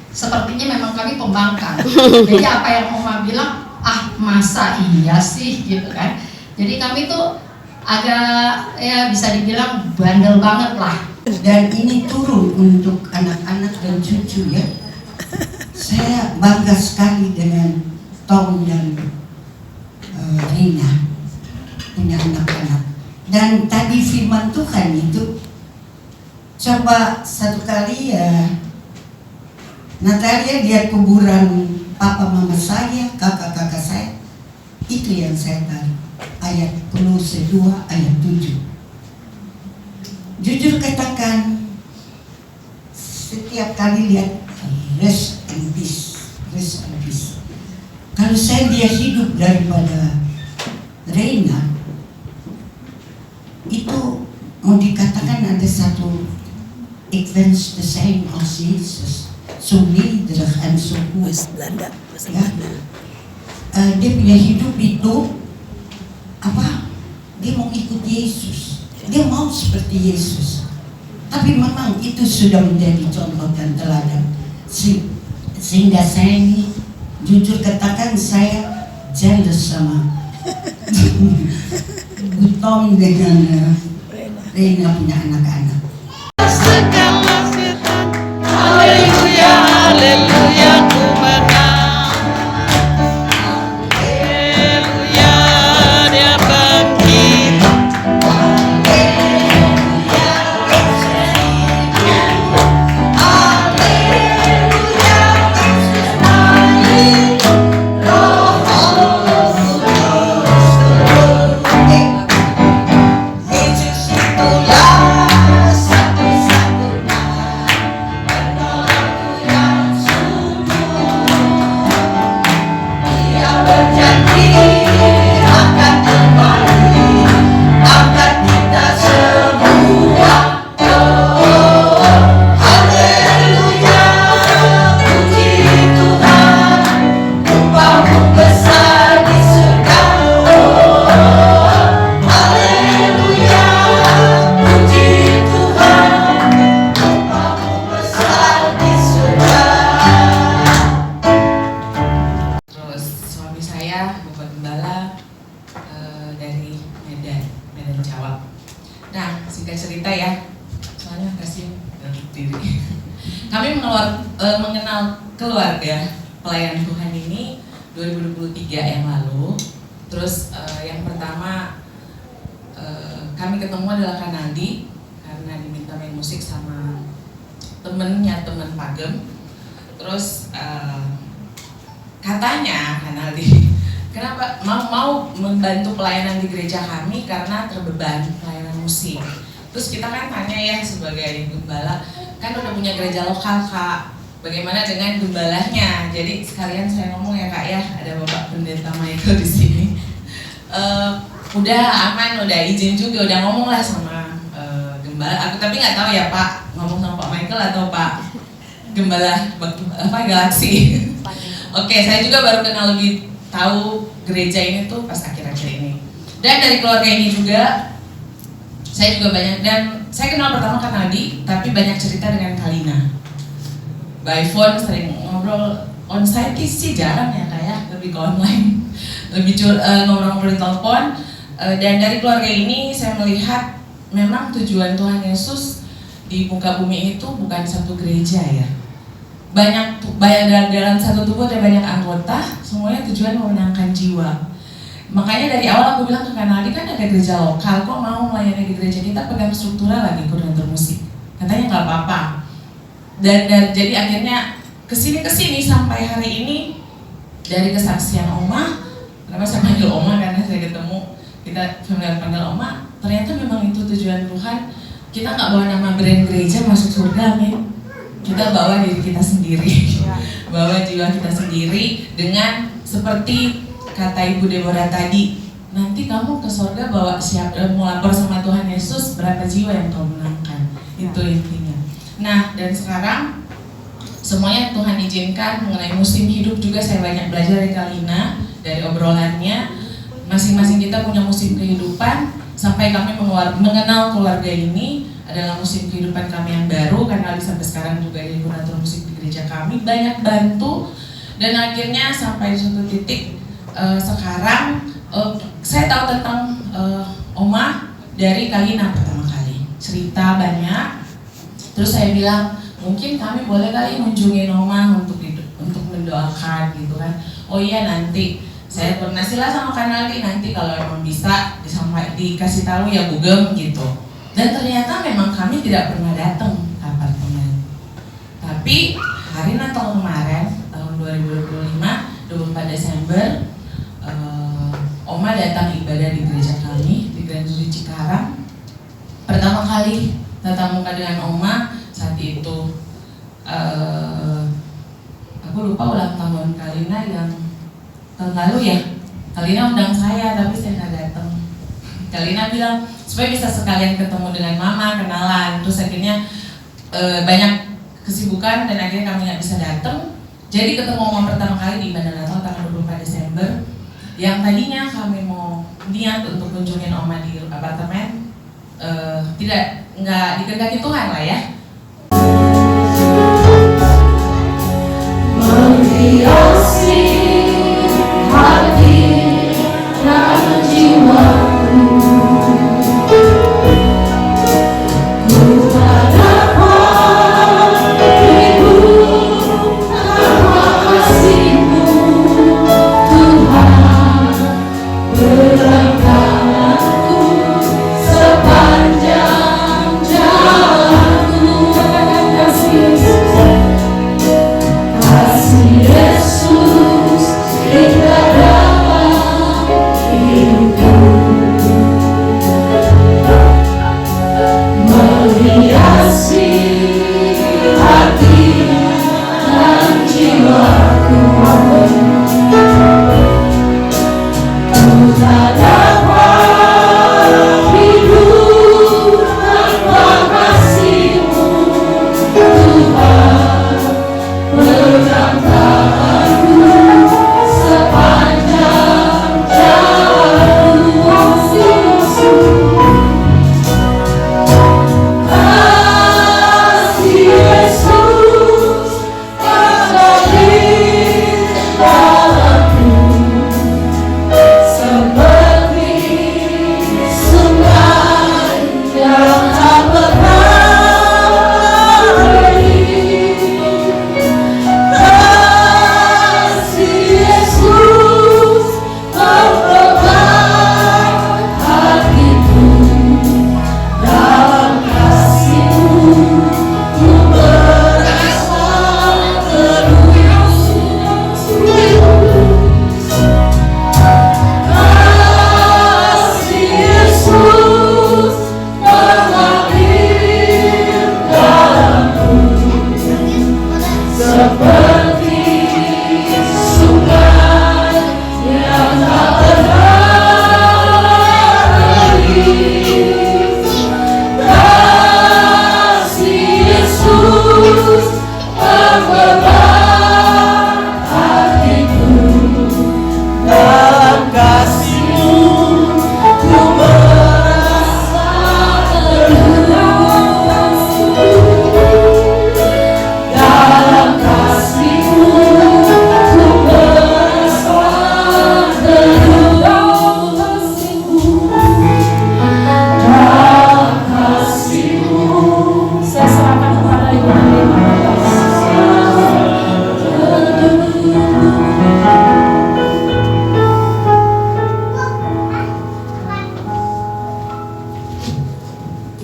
sepertinya memang kami pembangkang. Jadi apa yang Oma bilang, masa iya sih gitu kan. Jadi kami tuh agak ya bisa dibilang bandel banget lah. Dan ini turun untuk anak-anak dan cucu ya. Saya bangga sekali dengan Tom dan Rina punya anak-anak. Dan tadi firman Tuhan itu, coba satu kali ya, Natalia lihat kuburan papa mama saya, kakak-kakak saya, itu yang saya tahu. Ayat Kolose 2 ayat 7. Jujur katakan, setiap kali lihat rest and peace, rest and peace. Kalau saya dia hidup daripada Reina, itu mau dikatakan ada satu advance the same as Jesus, so nederig en so goed. Ya, dia punya hidup itu apa? Dia mau ikut Yesus, dia mau seperti Yesus. Tapi memang itu sudah menjadi contoh dan teladan. Sehingga saya ini jujur katakan saya jealous sama Tom dengan Reina punya anak-anak. Haleluya, haleluya, ku menang. Haleluya, dia bangkit. Kami mengenal keluarga pelayan Tuhan ini 2023 yang lalu. Terus yang pertama kami ketemu adalah Kanaldi karena diminta main musik sama temennya temen Pagem. Terus katanya Kanaldi kenapa mau membantu pelayanan di gereja kami karena terbeban pelayanan musik. Terus kita kan tanya ya sebagai gembala, kan udah punya gereja lokal Kak, bagaimana dengan gembalanya? Jadi sekalian saya ngomong ya Kak ya, ada Bapak Pendeta Michael di sini. Udah aman, udah izin juga, udah ngomong lah sama gembala. Aku tapi nggak tahu ya Pak, ngomong sama Pak Michael atau Pak Gembala apa Galaksi. Oke, saya juga baru kenal lebih tahu gereja ini tuh pas akhir-akhir ini. Dan dari keluarga ini juga saya juga banyak, dan saya kenal pertama Kanaldi, tapi banyak cerita dengan Kalina. By phone sering ngobrol, on-site sih jarang ya kayak, lebih ke online, lebih ngobrol-ngobrol di telepon. Dan dari keluarga ini saya melihat memang tujuan Tuhan Yesus di muka bumi itu bukan satu gereja ya. Banyak dalam satu tubuh ada banyak anggota, semuanya tujuan memenangkan jiwa. Makanya dari awal aku bilang ke Kanaldi kan ada gereja lokal, kok mau melayani di gereja kita pegang struktural lagi koordinator musik. Katanya nggak apa-apa. Dan jadi akhirnya kesini sampai hari ini dari kesaksian Oma, kenapa saya panggil Oma karena saya ketemu kita familiar panggil Oma, ternyata memang itu tujuan Tuhan. Kita nggak bawa nama brand gereja masuk surga, amin. kita bawa diri kita sendiri, bawa jiwa kita sendiri dengan seperti kata Ibu Deborah tadi, nanti kamu ke surga bawa mau lapor sama Tuhan Yesus, berapa jiwa yang kau menangkan, itu intinya. Nah, dan sekarang semuanya Tuhan izinkan mengenai musim hidup juga saya banyak belajar dari Kalina, dari obrolannya. Masing-masing kita punya musim kehidupan, sampai kami mengenal keluarga ini adalah musim kehidupan kami yang baru, karena sampai sekarang juga jadi kurator musik di gereja kami, banyak bantu, dan akhirnya sampai suatu titik sekarang saya tahu tentang Oma dari Kalina pertama kali, cerita banyak. Terus saya bilang, mungkin kami boleh kali kunjungin Oma untuk mendoakan gitu kan. Oh iya, nanti saya koordinasilah sama Kanali, nanti kalau emang bisa sampai dikasih tahu ya Bugem gitu. Dan ternyata memang kami tidak pernah datang ke apartemen. Tapi hari Natal kemarin tahun 2025 24 Desember Oma datang ibadah di gereja kami di Grand Sudi Cikarang. Pertama kali tatap muka dengan Oma saat itu aku lupa ulang tahun Kalina yang tahun lalu ya. Kalina undang saya tapi saya nggak datang. Kalina bilang supaya bisa sekalian ketemu dengan mama, kenalan. Terus akhirnya banyak kesibukan dan akhirnya kami nggak bisa datang. Jadi ketemu Oma pertama kali di ibadah Natal tanggal 24 Desember. Yang tadinya kami mau niat untuk kunjungin Oma di apartemen, nggak dikehendaki Tuhan lah ya. Menghiasi hati dan jiwaku, ku tak dapat hidup tanpa kasih-Mu, Tuhan. Berangkatku sepanjang jalanku, kasih Yesus hingga dalam hidupku, menghiasi hati dan jiwaku. Ku tak dapat hidup tanpa kasih-Mu, Tuhan. Pegang tanganku sepanjang jalanku, kasih Yesus mengalir dalamku, seperti sungai yang tak pernah berhenti. Kasih Yesus memperbaiki hatiku, dalam kasih-Mu ku merasa terus. Kasih Yesus mengalir dalamku, seperti sungai yang tak pernah berhenti. Kasih Yesus memperbaiki hatiku, dalam kasih-Mu ku merasa terus. Dalam kasih-Mu ku merasa terus. Dalam kasih-Mu saya serahkan kepada Ibu Nirina.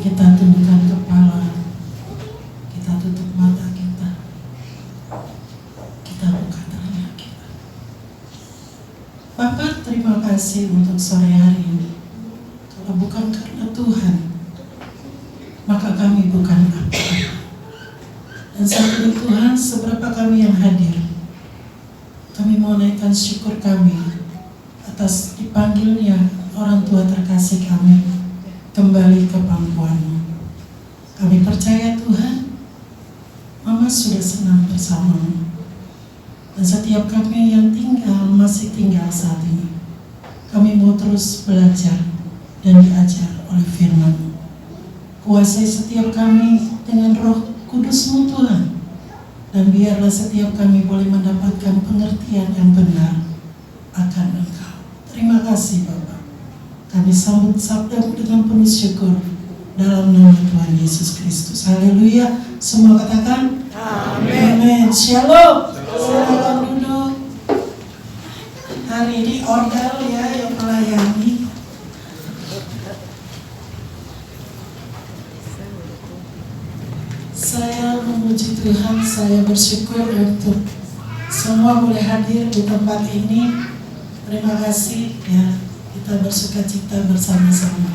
Kita tundukkan kepala, kita tutup mata kita buka telinga kita. Bapak, terima kasih untuk sore hari ini. Kalau bukan karena Tuhan, maka kami bukan apa-apa. Dan Dan saat ini Tuhan, seberapa kami yang hadir, kami mau naikkan syukur kami atas dipanggilnya orang tua terkasih kami kembali ke pangkuan-Mu. Kami percaya Tuhan, Mama sudah senang bersama-Mu. Dan setiap kami yang masih tinggal saat ini, kami mau terus belajar dan diajar oleh firman-Mu. Kuasai setiap kami dengan Roh Kudus-Mu Tuhan, dan biarlah setiap kami boleh mendapatkan pengertian yang benar akan Engkau. Terima kasih Bapak. Kami sambut sabda-Mu dengan penuh syukur dalam nama Tuhan Yesus Kristus. Haleluya. Semua katakan amin. Shalom. Silakan duduk. Hari ini Ordal ya yang melayani. Saya memuji Tuhan, saya bersyukur untuk semua boleh hadir di tempat ini. Terima kasih ya, kita bersukacita bersama-sama.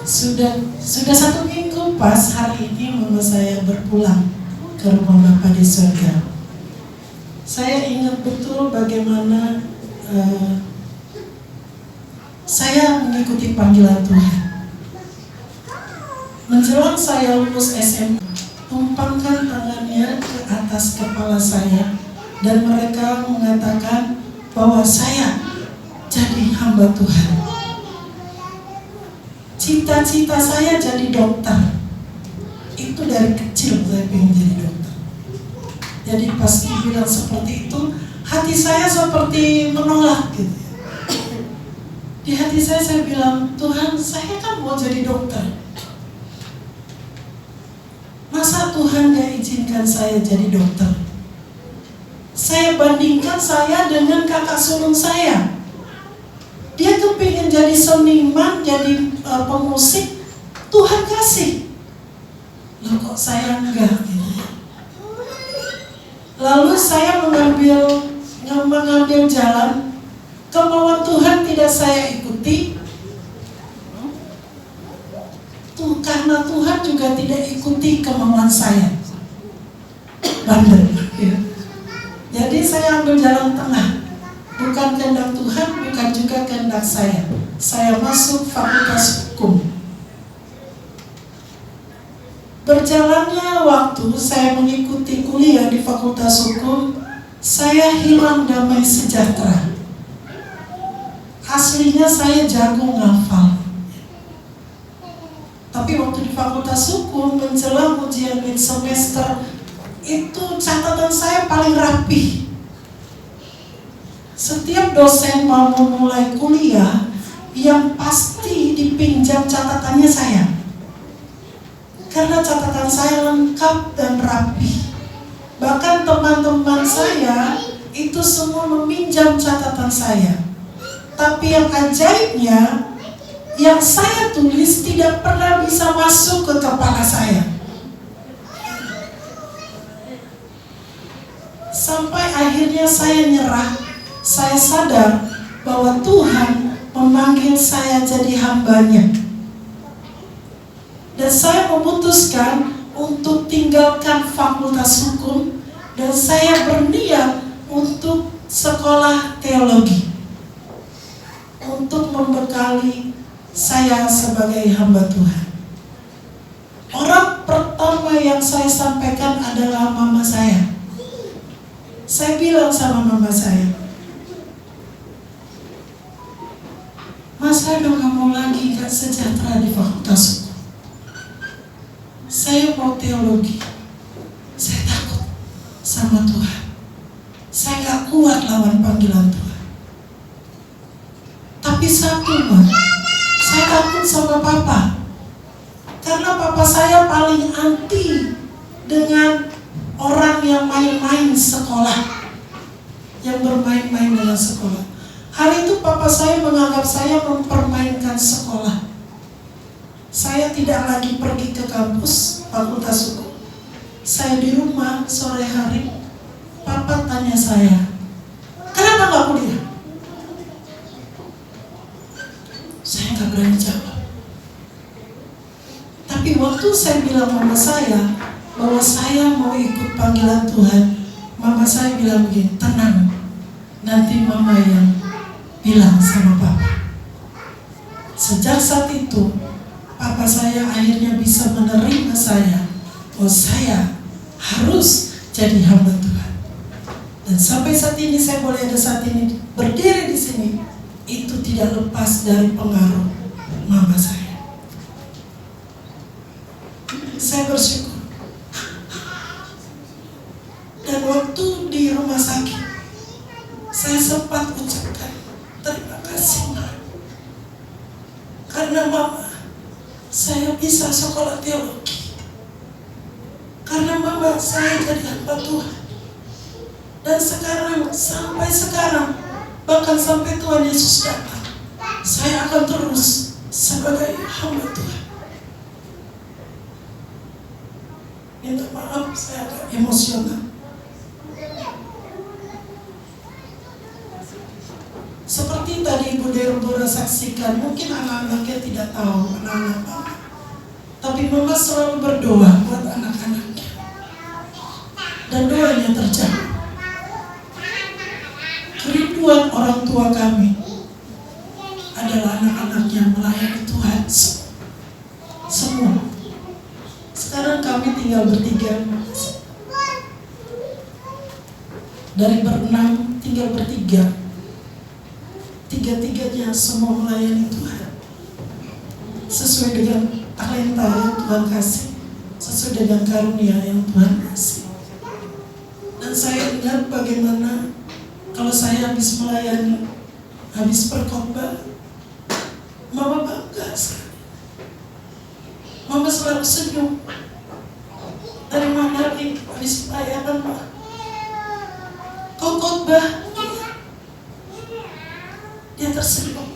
Sudah 1 minggu pas hari ini mama saya berpulang ke rumah Bapa di surga. Saya ingat betul bagaimana saya mengikuti panggilan Tuhan. Menjelang saya lulus SMA, tumpangkan tangannya ke atas kepala saya dan mereka mengatakan bahwa saya jadi hamba Tuhan. Cita-cita saya jadi dokter. Itu dari kecil saya ingin jadi dokter. Jadi pas dibilang seperti itu, hati saya seperti menolak gitu. Di hati saya bilang, Tuhan, saya kan mau jadi dokter. Masa Tuhan gak izinkan saya jadi dokter? Saya bandingkan saya dengan kakak sulung saya. Dia kepingin jadi seniman, jadi pemusik. Tuhan kasih. Loh kok saya enggak gitu. Lalu saya mengambil jalan. Kemauan Tuhan tidak saya ikuti. Karena Tuhan juga tidak ikuti kemauan saya. Bandel ya. Jadi saya ambil jalan tengah. Bukan kehendak Tuhan, bukan juga kehendak saya. Saya masuk fakultas hukum. Berjalannya waktu saya mengikuti kuliah di fakultas hukum, saya hilang damai sejahtera. Aslinya saya jago ngafal. Tapi waktu di fakultas hukum menjelang ujian mid semester itu catatan saya paling rapi. Setiap dosen mau memulai kuliah, yang pasti dipinjam catatannya saya. Karena catatan saya lengkap dan rapi. Bahkan teman-teman saya itu semua meminjam catatan saya. Tapi yang ajaibnya, yang saya tulis tidak pernah bisa masuk ke kepala saya. Sampai akhirnya saya nyerah. Saya sadar bahwa Tuhan memanggil saya jadi hambanya. Dan saya memutuskan untuk tinggalkan fakultas hukum dan saya berniat untuk sekolah teologi. Untuk membekali saya sebagai hamba Tuhan. Orang pertama yang saya sampaikan adalah mama saya. Saya bilang sama mama saya, Mas, saya udah gak mau lagi gak sejahtera di fakultas hukum. Saya mau teologi. Saya takut sama Tuhan. Saya gak kuat lawan panggilan Tuhan. Tapi satu, Mas, saya takut sama papa. Karena papa saya paling anti dengan orang yang main-main sekolah. Yang bermain-main dengan sekolah. Hari itu papa saya menganggap saya mempermainkan sekolah. Saya tidak lagi pergi ke kampus fakultas hukum. Saya di rumah sore hari. Papa tanya saya, kenapa gak kuliah? Saya gak berani jawab. Tapi waktu saya bilang mama saya, bahwa saya mau ikut panggilan Tuhan, mama saya bilang begini, tenang, nanti mama yang bilang sama papa. Sejak saat itu, papa saya akhirnya bisa menerima saya, oh saya harus jadi hamba Tuhan. Dan sampai saat ini saya boleh ada saat ini berdiri di sini, itu tidak lepas dari pengaruh mama saya. Saya bersyukur. Dan waktu di rumah sakit, saya sempat ucapkan terima kasih Ma, karena mama saya bisa sekolah teologi, karena mama saya jadi hamba Tuhan. Dan sekarang, sampai sekarang, bahkan sampai Tuhan Yesus datang, saya akan terus sebagai hamba Tuhan. Minta maaf, saya agak emosional. Seperti tadi Ibu Deborah saksikan, mungkin anak-anaknya tidak tahu, anak-anak mama. Tapi mama selalu berdoa buat anak-anaknya. Dan doanya terjawab. Kerinduan orang tua kami adalah anak-anaknya melayani Tuhan semua. Sekarang kami tinggal bertiga. Dari berenam tinggal bertiga. Tiga-tiganya semua melayani Tuhan sesuai dengan talenta yang Tuhan kasih, sesuai dengan karunia yang Tuhan kasih. Dan saya ingat bagaimana kalau saya habis melayani, habis berkhotbah, mama bangga sekali. Mama selalu senyum. Dari mana nih habis pelayanan, Ma? Kau khotbah? Dia tersenyum.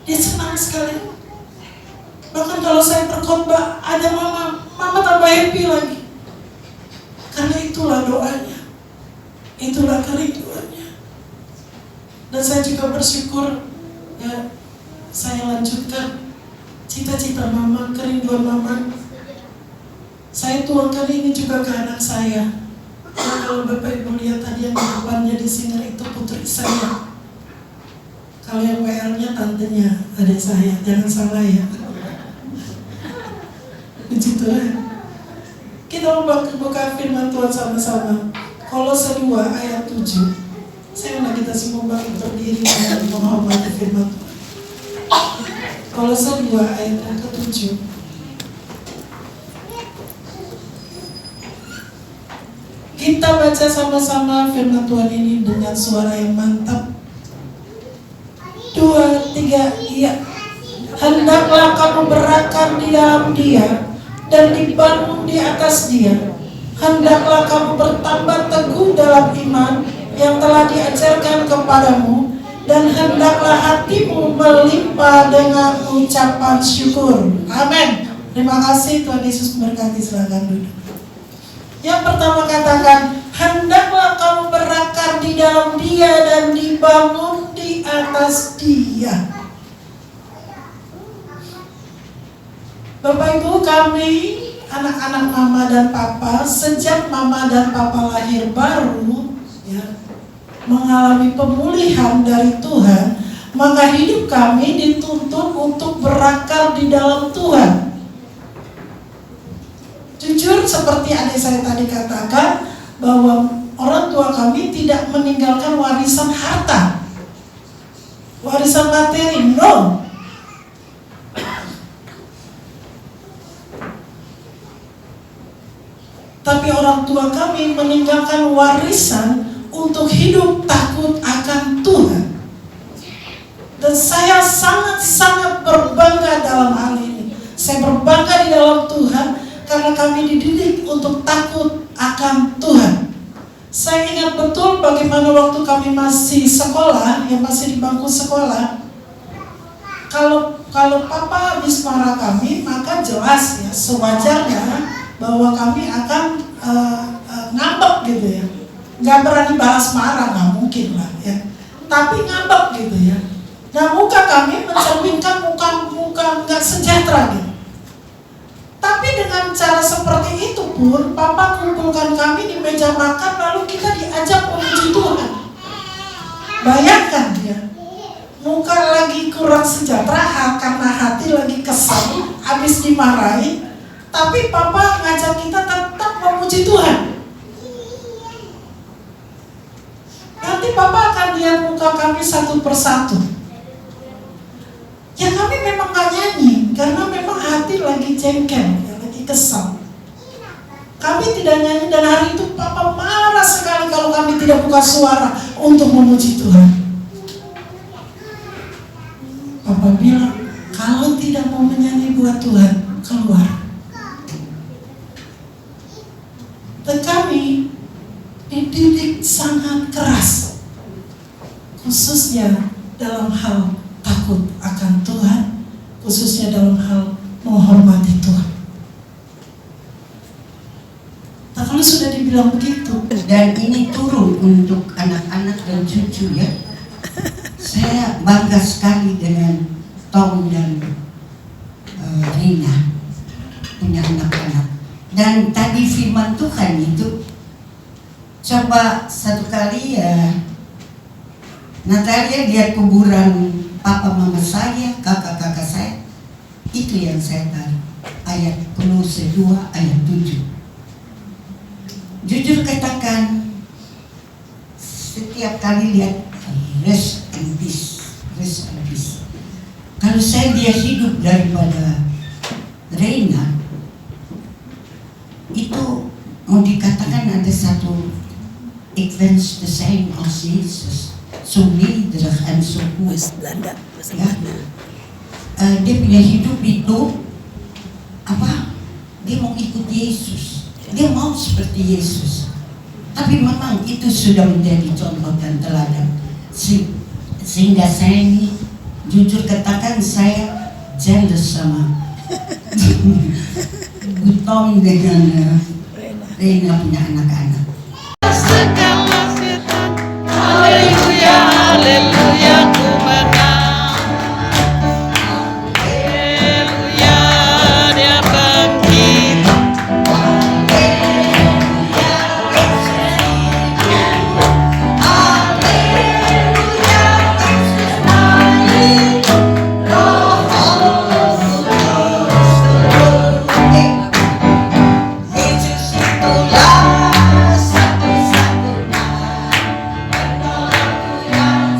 Dia senang sekali. Bahkan kalau saya berkhotbah, ada mama tambah happy lagi. Karena itulah doanya, itulah kerinduannya. Dan saya juga bersyukur, ya, saya lanjutkan cita-cita mama, kerinduan mama. Saya tuangkan ini juga ke anak saya. Nah, kalau Bapak Ibu lihat tadi yang di depannya di sini itu putri saya. Kalau yang WL-nya tantenya, adik saya, jangan salah ya. Puji Tuhan. Kita membuka firman Tuhan sama-sama. Kolose 2 ayat 7. Saya undang kita semua bangkit berdiri dan menghormati firman Tuhan. Kolose 2 ayat yang ke-7. Kita baca sama-sama firman Tuhan ini dengan suara yang mantap. 2, 3, iya. Hendaklah kamu berakar di dalam Dia dan dibangun di atas Dia. Hendaklah kamu bertambah teguh dalam iman yang telah diajarkan kepadamu, dan hendaklah hatimu melimpah dengan ucapan syukur. Amin. Terima kasih, Tuhan Yesus memberkati. Silakan duduk. Yang pertama katakan, hendaklah kamu berakar di dalam Dia dan dibangun di atas Dia. Bapak Ibu, kami anak-anak mama dan papa, sejak mama dan papa lahir baru, ya, mengalami pemulihan dari Tuhan, maka hidup kami dituntut untuk berakar di dalam Tuhan. Jujur seperti adik saya tadi katakan, bahwa orang tua kami tidak meninggalkan warisan harta, warisan materi, no. Tapi orang tua kami meninggalkan warisan untuk hidup takut akan Tuhan. Dan saya sangat-sangat berbangga dalam hal ini. Saya berbangga di dalam Tuhan karena kami dididik untuk takut akan Tuhan. Saya ingat betul bagaimana waktu kami masih sekolah, yang masih di bangku sekolah. Kalau papa habis marah kami, maka jelas ya, sewajarnya bahwa kami akan ngambek gitu ya. Nggak berani balas marah, nggak mungkin lah ya. Tapi ngambek gitu ya. Nah, muka kami mencerminkan muka nggak sejahtera gitu. Tapi dengan cara seperti pun Papa kumpulkan kami di meja makan, lalu kita diajak memuji Tuhan. Bayangkan ya, muka lagi kurang sejahtera karena hati lagi kesal, habis dimarahi, tapi Papa ngajak kita tetap memuji Tuhan. Nanti Papa akan lihat muka kami satu persatu. Ya kami memang gak nyanyi, karena memang hati lagi jengkel, lagi kesal. Kami tidak nyanyi dan hari itu Papa marah sekali kalau kami tidak buka suara untuk memuji Tuhan. Papa bilang, kalau tidak mau menyanyi buat Tuhan, keluar. Dan kami dididik sangat keras, khususnya dalam hal takut akan Tuhan, khususnya dalam hal menghormati Tuhan. Nah, kalau sudah dibilang begitu, Dan ini turun untuk anak-anak dan cucu ya. Saya bangga sekali dengan Tom dan Rina punya anak-anak. Dan tadi firman Tuhan itu, coba satu kali ya, Natalia lihat kuburan papa mama saya, kakak-kakak saya, itu yang saya tarik. Ayat Kolose 2 ayat 7. Jujur katakan, setiap kali lihat rest and peace, rest and peace. Kalau saya dia hidup daripada Reina, itu mau dikatakan ada satu ik wens te zijn als Jezus, zo nederig en zo goed. Ya. Dia punya hidup itu apa? Dia mau ikut Yesus. Dia mau seperti Yesus. Tapi memang itu sudah menjadi contoh dan teladan. Sehingga saya ini jujur katakan saya jealous sama Tom dengan Reina punya anak-anak. Segala setan, haleluya, haleluya, ku menang. Haleluya, dia bangkit. Yesus itulah satu-satunya penolongku yang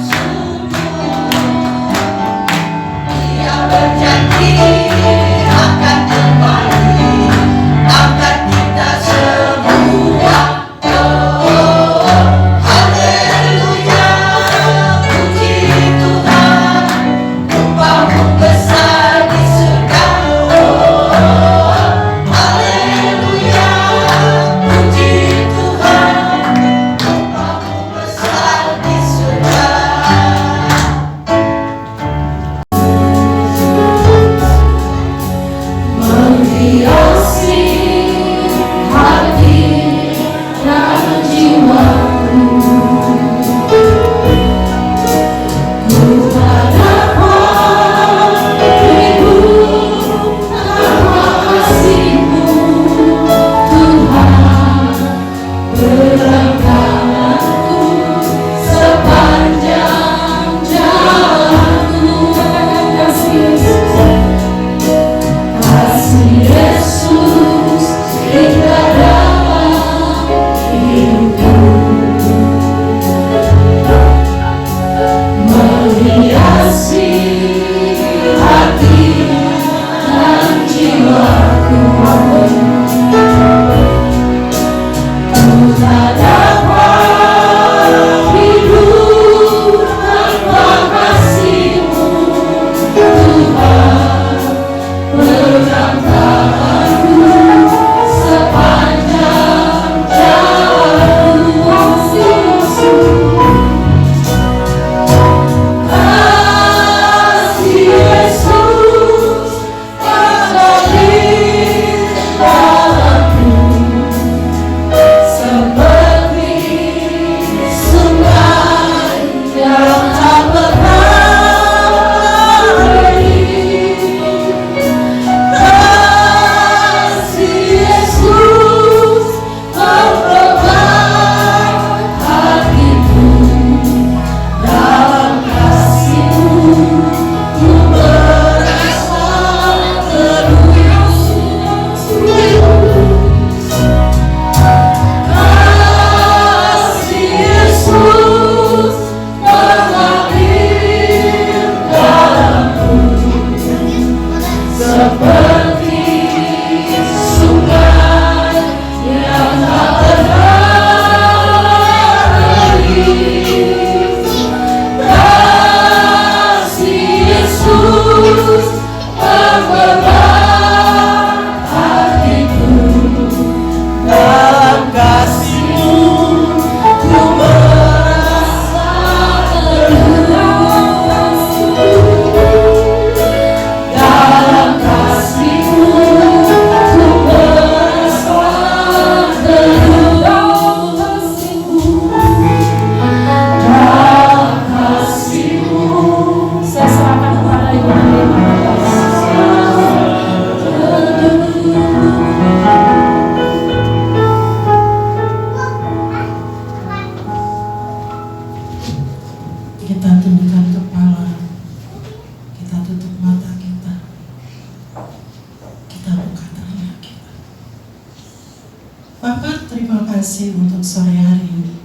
terima kasih untuk sore hari ini.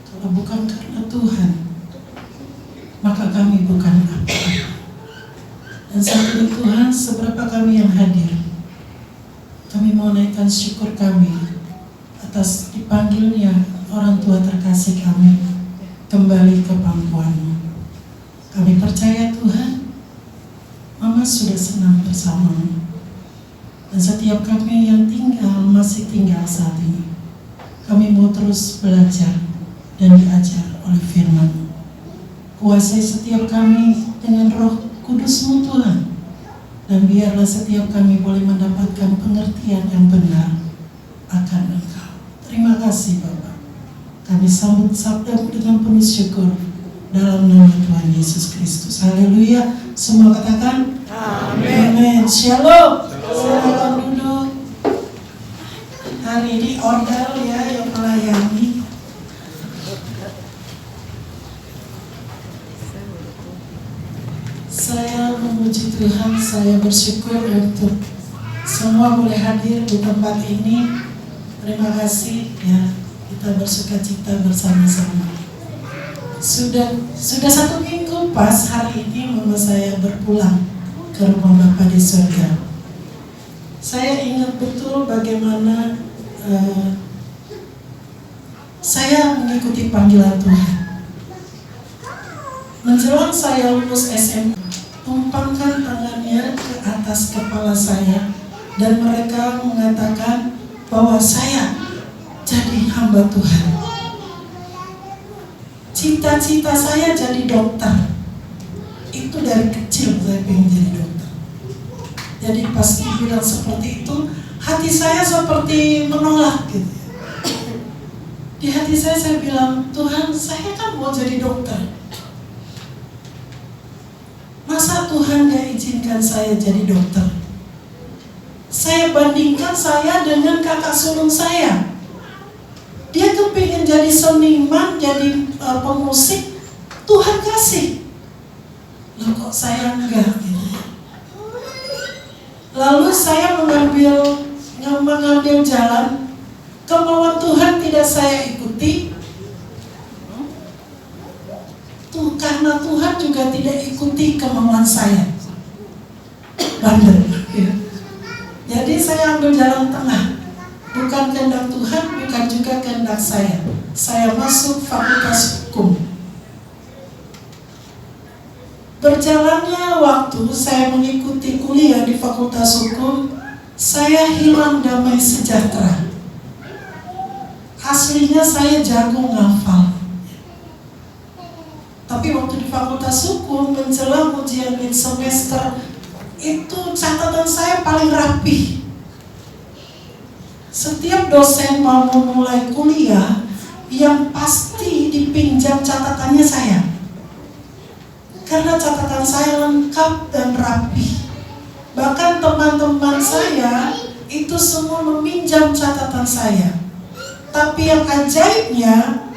Kalau bukan karena Tuhan, maka kami bukan apa-apa. Dan saat ini Tuhan, seberapa kami yang hadir, kami mau naikkan syukur kami atas dipanggilnya orang tua terkasih kami kembali ke pangkuanmu. Kami percaya Tuhan, Mama sudah senang bersamamu. Dan setiap kami yang masih tinggal saat ini, kami mau terus belajar dan diajar oleh firman-Mu. Kuasai setiap kami dengan Roh Kudus-Mu Tuhan, dan biarlah setiap kami boleh mendapatkan pengertian yang benar akan Engkau. Terima kasih Bapa. Kami sambut sabda-Mu dengan penuh syukur dalam nama Tuhan Yesus Kristus. Haleluya. Semua katakan amin. Shalom. Silakan duduk. Hari ini order ya yang melayani. Saya memuji Tuhan, saya bersyukur untuk semua boleh hadir di tempat ini. Terima kasih ya, kita bersukacita bersama-sama. Sudah 1 minggu pas hari ini mama saya berpulang ke rumah Bapa di surga. Saya ingat betul bagaimana saya mengikuti panggilan Tuhan. Menjelang saya lulus SMA, tumpangkan tangannya ke atas kepala saya dan mereka mengatakan bahwa saya jadi hamba Tuhan. Cita-cita saya jadi dokter. Itu dari kecil saya pengen jadi dokter. Jadi pas dibilang seperti itu, hati saya seperti menolak gitu. Di hati saya bilang, Tuhan, saya kan mau jadi dokter. Masa Tuhan gak izinkan saya jadi dokter? Saya bandingkan saya dengan kakak sulung saya. Dia kepingin jadi seniman, jadi pemusik, Tuhan kasih. Loh kok saya enggak gitu. Lalu saya mengambil jalan, kemauan Tuhan tidak saya ikuti. Karena Tuhan juga tidak ikuti kemauan saya. Bandel. Jadi saya ambil jalan tengah. Bukan kehendak Tuhan, bukan juga kehendak saya. Saya masuk fakultas hukum. Berjalannya waktu saya mengikuti kuliah di fakultas hukum, saya hilang damai sejahtera. Aslinya saya jago ngafal. Tapi waktu di fakultas hukum menjelang ujian mid semester itu catatan saya paling rapi. Setiap dosen mau memulai kuliah, yang pasti dipinjam catatannya saya. Karena catatan saya lengkap dan rapi. Bahkan teman-teman saya itu semua meminjam catatan saya. Tapi yang ajaibnya,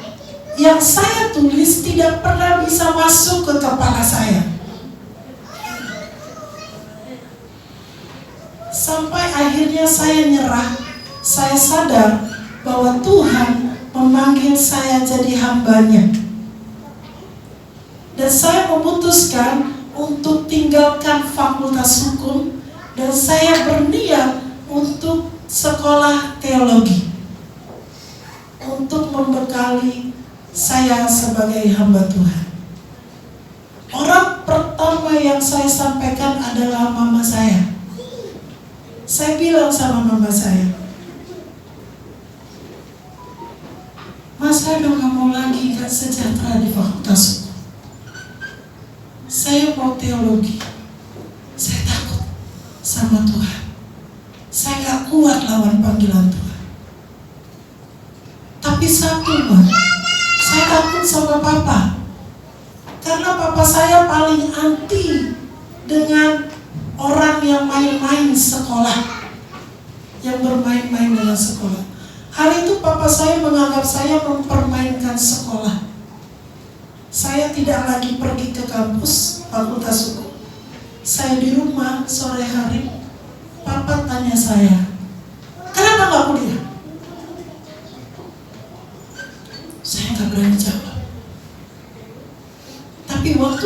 yang saya tulis tidak pernah bisa masuk ke kepala saya. Sampai akhirnya saya nyerah. Saya sadar bahwa Tuhan memanggil saya jadi hambanya. Dan saya memutuskan untuk tinggalkan fakultas hukum dan saya berniat untuk sekolah teologi. Untuk membekali saya sebagai hamba Tuhan. Orang pertama yang saya sampaikan adalah mama saya. Saya bilang sama mama saya, Mas, saya udah gak mau lagi gak sejahtera di fakultas hukum. Saya mau teologi. Saya takut sama Tuhan. Saya gak kuat lawan panggilan Tuhan. Tapi satu, Mas, saya takut sama papa. Karena papa saya paling anti dengan orang yang main-main sekolah. Yang bermain-main dengan sekolah. Hari itu papa saya menganggap saya mempermainkan sekolah. Saya tidak lagi pergi ke kampus fakultas hukum. Saya di rumah sore hari. Papa tanya saya, kenapa gak kuliah?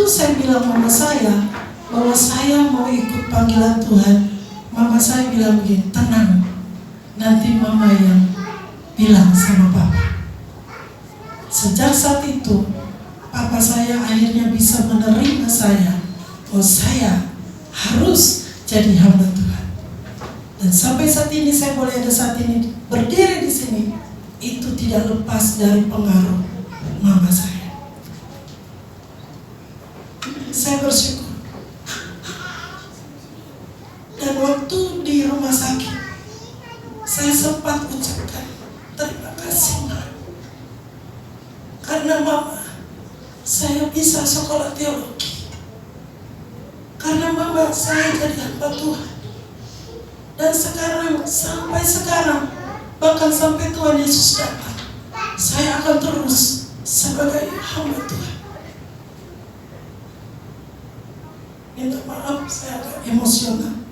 saya bilang mama saya bahwa saya mau ikut panggilan Tuhan, mama saya bilang begini, tenang, nanti mama yang bilang sama papa. Sejak saat itu, papa saya akhirnya bisa menerima saya, oh saya harus jadi hamba Tuhan. Dan sampai saat ini saya boleh ada saat ini berdiri di sini, itu tidak lepas dari pengaruh mama saya. Saya bersyukur. Dan waktu di rumah sakit, saya sempat ucapkan terima kasih Ma. Karena mama, saya bisa sekolah teologi. Karena mama, saya jadi hamba Tuhan. Dan sekarang, sampai sekarang, bahkan sampai Tuhan Yesus datang, saya akan terus sebagai hamba Tuhan. Minta maaf, saya agak emosional.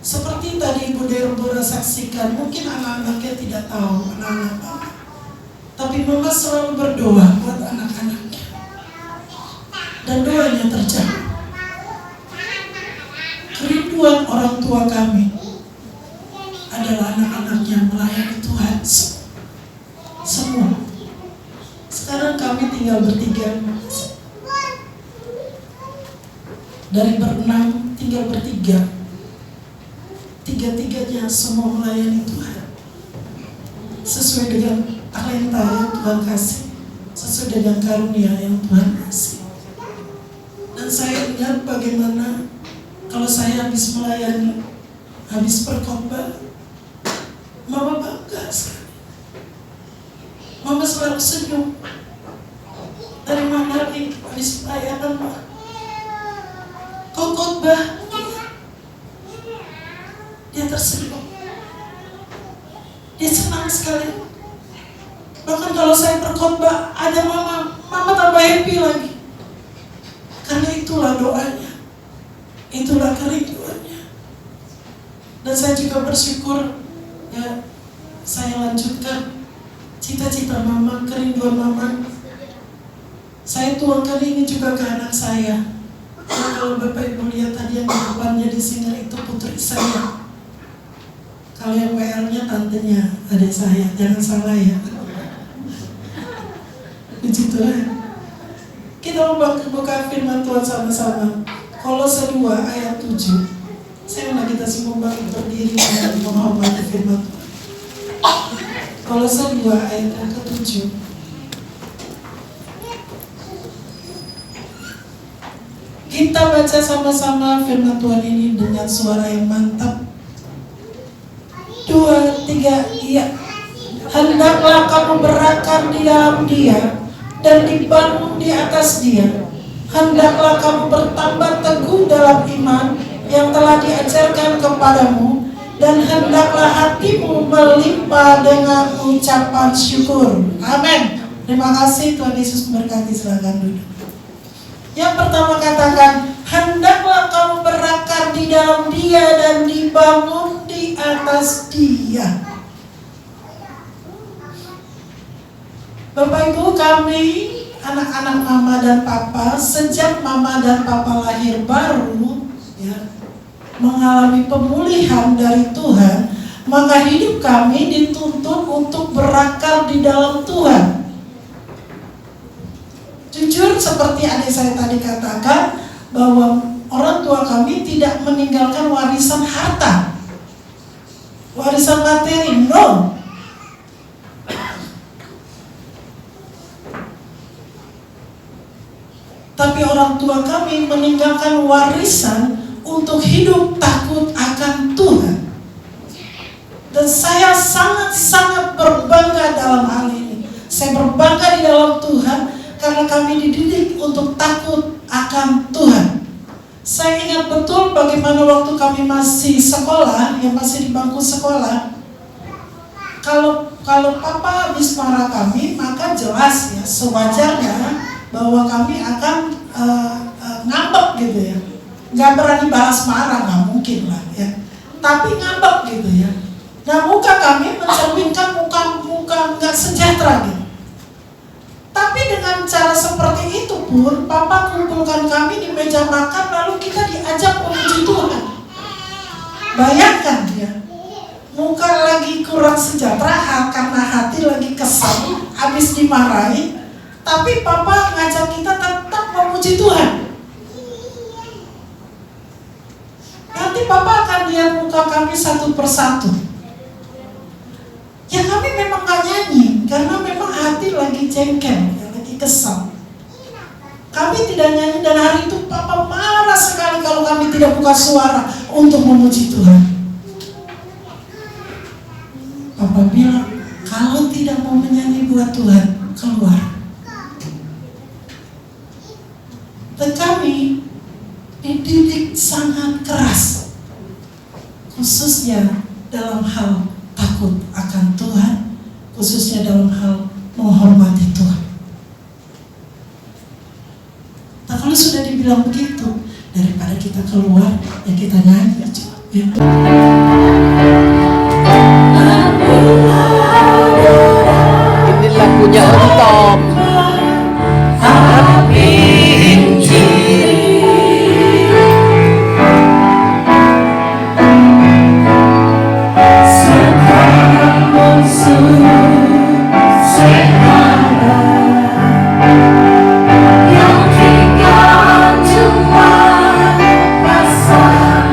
Seperti tadi Ibu Deborah saksikan, mungkin anak-anaknya tidak tahu, anak-anak mama. Tapi mama selalu berdoa buat anak-anaknya. Dan doanya terjawab. Kerinduan orang tua kami adalah anak-anaknya melayani Tuhan semua. Sekarang kami tinggal bertiga. Dari berenam tinggal bertiga. Tiga-tiganya semua melayani Tuhan sesuai dengan talenta yang Tuhan kasih, sesuai dengan karunia yang Tuhan kasih. Dan saya ingat bagaimana kalau saya habis melayani, habis berkhotbah, mama bangga sekali. Mama selalu senyum. Dari mana nih habis pelayanan, Ma? Kau khotbah? Dia tersenyum. Dia senang sekali. Bahkan kalau saya berkhotbah, ada mama tambah happy lagi. Karena itulah doanya, itulah kerinduannya. Dan saya juga bersyukur, ya, saya lanjutkan cita-cita mama, kerinduan mama. Saya tuangkan ini juga ke anak saya. Nah, kalau Bapak Ibu lihat tadi yang di depannya di sini itu putri saya. Kalau yang WL-nya tantenya, adik saya, jangan salah ya. Puji Tuhan. Kita membuka firman Tuhan sama-sama. Kolose 2 ayat 7. Saya undang kita semua bangkit berdiri dan menghormati firman Tuhan. Kolose 2 ayat yang ke-7. Kita baca sama-sama firman Tuhan ini dengan suara yang mantap. 2, 3, iya. Hendaklah kamu berakar di dalam Dia dan dibangun di atas Dia. Hendaklah kamu bertambah teguh dalam iman yang telah diajarkan kepadamu, dan hendaklah hatimu melimpah dengan ucapan syukur. Amin. Terima kasih, Tuhan Yesus memberkati. Silakan duduk. Yang pertama katakan, hendaklah kamu berakar di dalam Dia dan dibangun di atas Dia. Bapak Ibu, kami anak-anak mama dan papa, sejak mama dan papa lahir baru, ya, mengalami pemulihan dari Tuhan, maka hidup kami dituntut untuk berakar di dalam Tuhan. Jujur seperti adik saya tadi katakan, bahwa orang tua kami tidak meninggalkan warisan harta, warisan materi, no. Tapi orang tua kami meninggalkan warisan untuk hidup takut akan Tuhan. Dan saya sangat-sangat berbangga dalam hal ini. Saya berbangga di dalam Tuhan karena kami dididik untuk takut akan Tuhan. Saya ingat betul bagaimana waktu kami masih sekolah, yang masih di bangku sekolah. Kalau papa habis marah kami, maka jelas ya, sewajarnya bahwa kami akan ngambek gitu ya. Nggak berani balas marah, nggak mungkin lah ya. Tapi ngambek gitu ya. Nah, muka kami mencerminkan muka nggak sejahtera gitu. Tapi dengan cara seperti itu pun, Papa kumpulkan kami di meja makan, lalu kita diajak memuji Tuhan. Bayangkan ya, muka lagi kurang sejahtera karena hati lagi kesal, habis dimarahi, tapi Papa ngajak kita tetap memuji Tuhan. Nanti Papa akan lihat muka kami satu persatu. Ya kami memang gak nyanyi, karena memang hati lagi jengkel, lagi kesal. Kami tidak nyanyi dan hari itu Papa marah sekali kalau kami tidak buka suara untuk memuji Tuhan. Papa bilang, kalau tidak mau menyanyi buat Tuhan, keluar. Dan kami dididik sangat keras, khususnya dalam hal takut akan Tuhan, khususnya dalam hal menghormati Tuhan. Nah kalau sudah dibilang begitu, daripada kita keluar, ya kita nyanyi aja. Ya. Ini lagunya Om Tom. Yang tinggal cuma pasang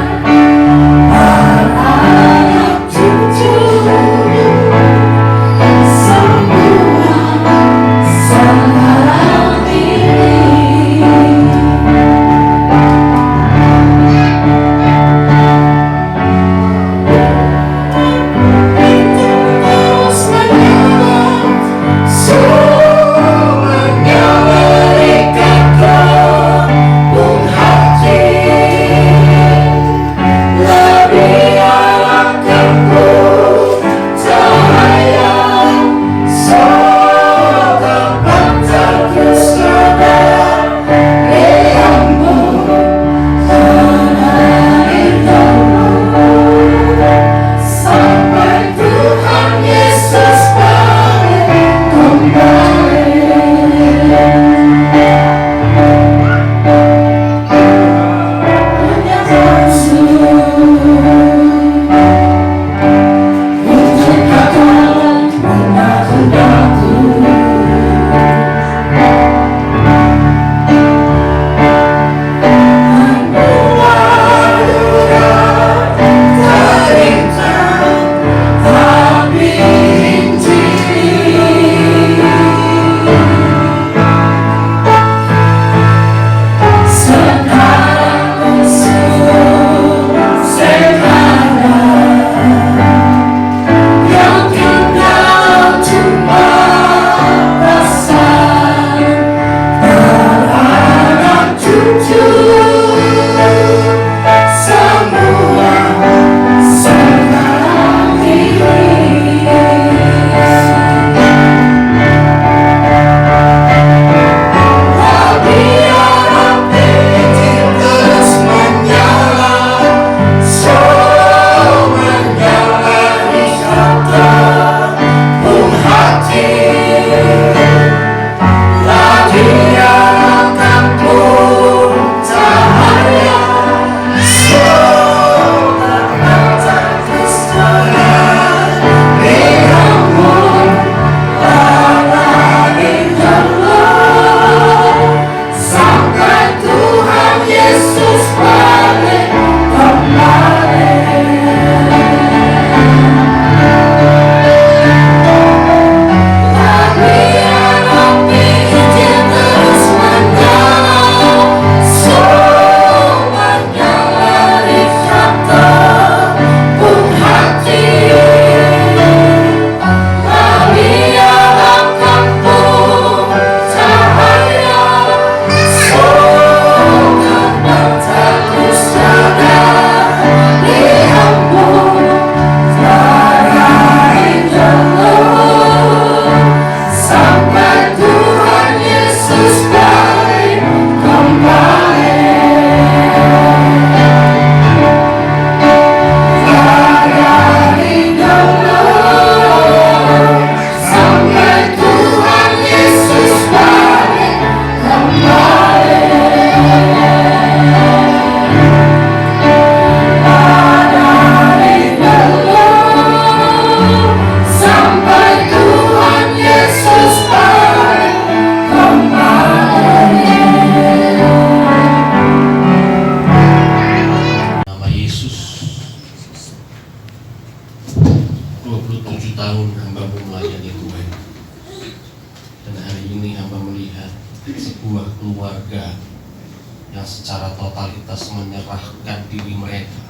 menyerahkan diri mereka.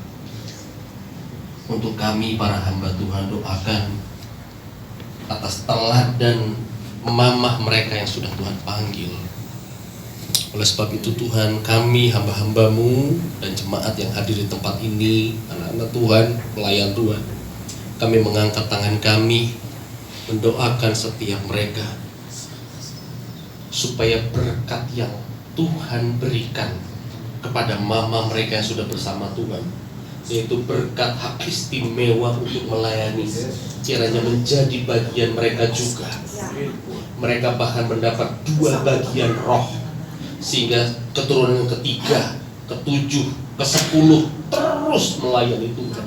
Untuk kami para hamba Tuhan, doakan atas teladan mamah mereka yang sudah Tuhan panggil. Oleh sebab itu Tuhan, kami hamba-hambamu dan jemaat yang hadir di tempat ini, anak-anak Tuhan, pelayan Tuhan, kami mengangkat tangan kami, mendoakan setiap mereka supaya berkat yang Tuhan berikan kepada mama mereka yang sudah bersama Tuhan, yaitu berkat hak istimewa untuk melayani, kiranya menjadi bagian mereka juga. Mereka bahkan mendapat 2 bagian roh, sehingga keturunan yang ketiga, ke-7, ke-10 terus melayani Tuhan.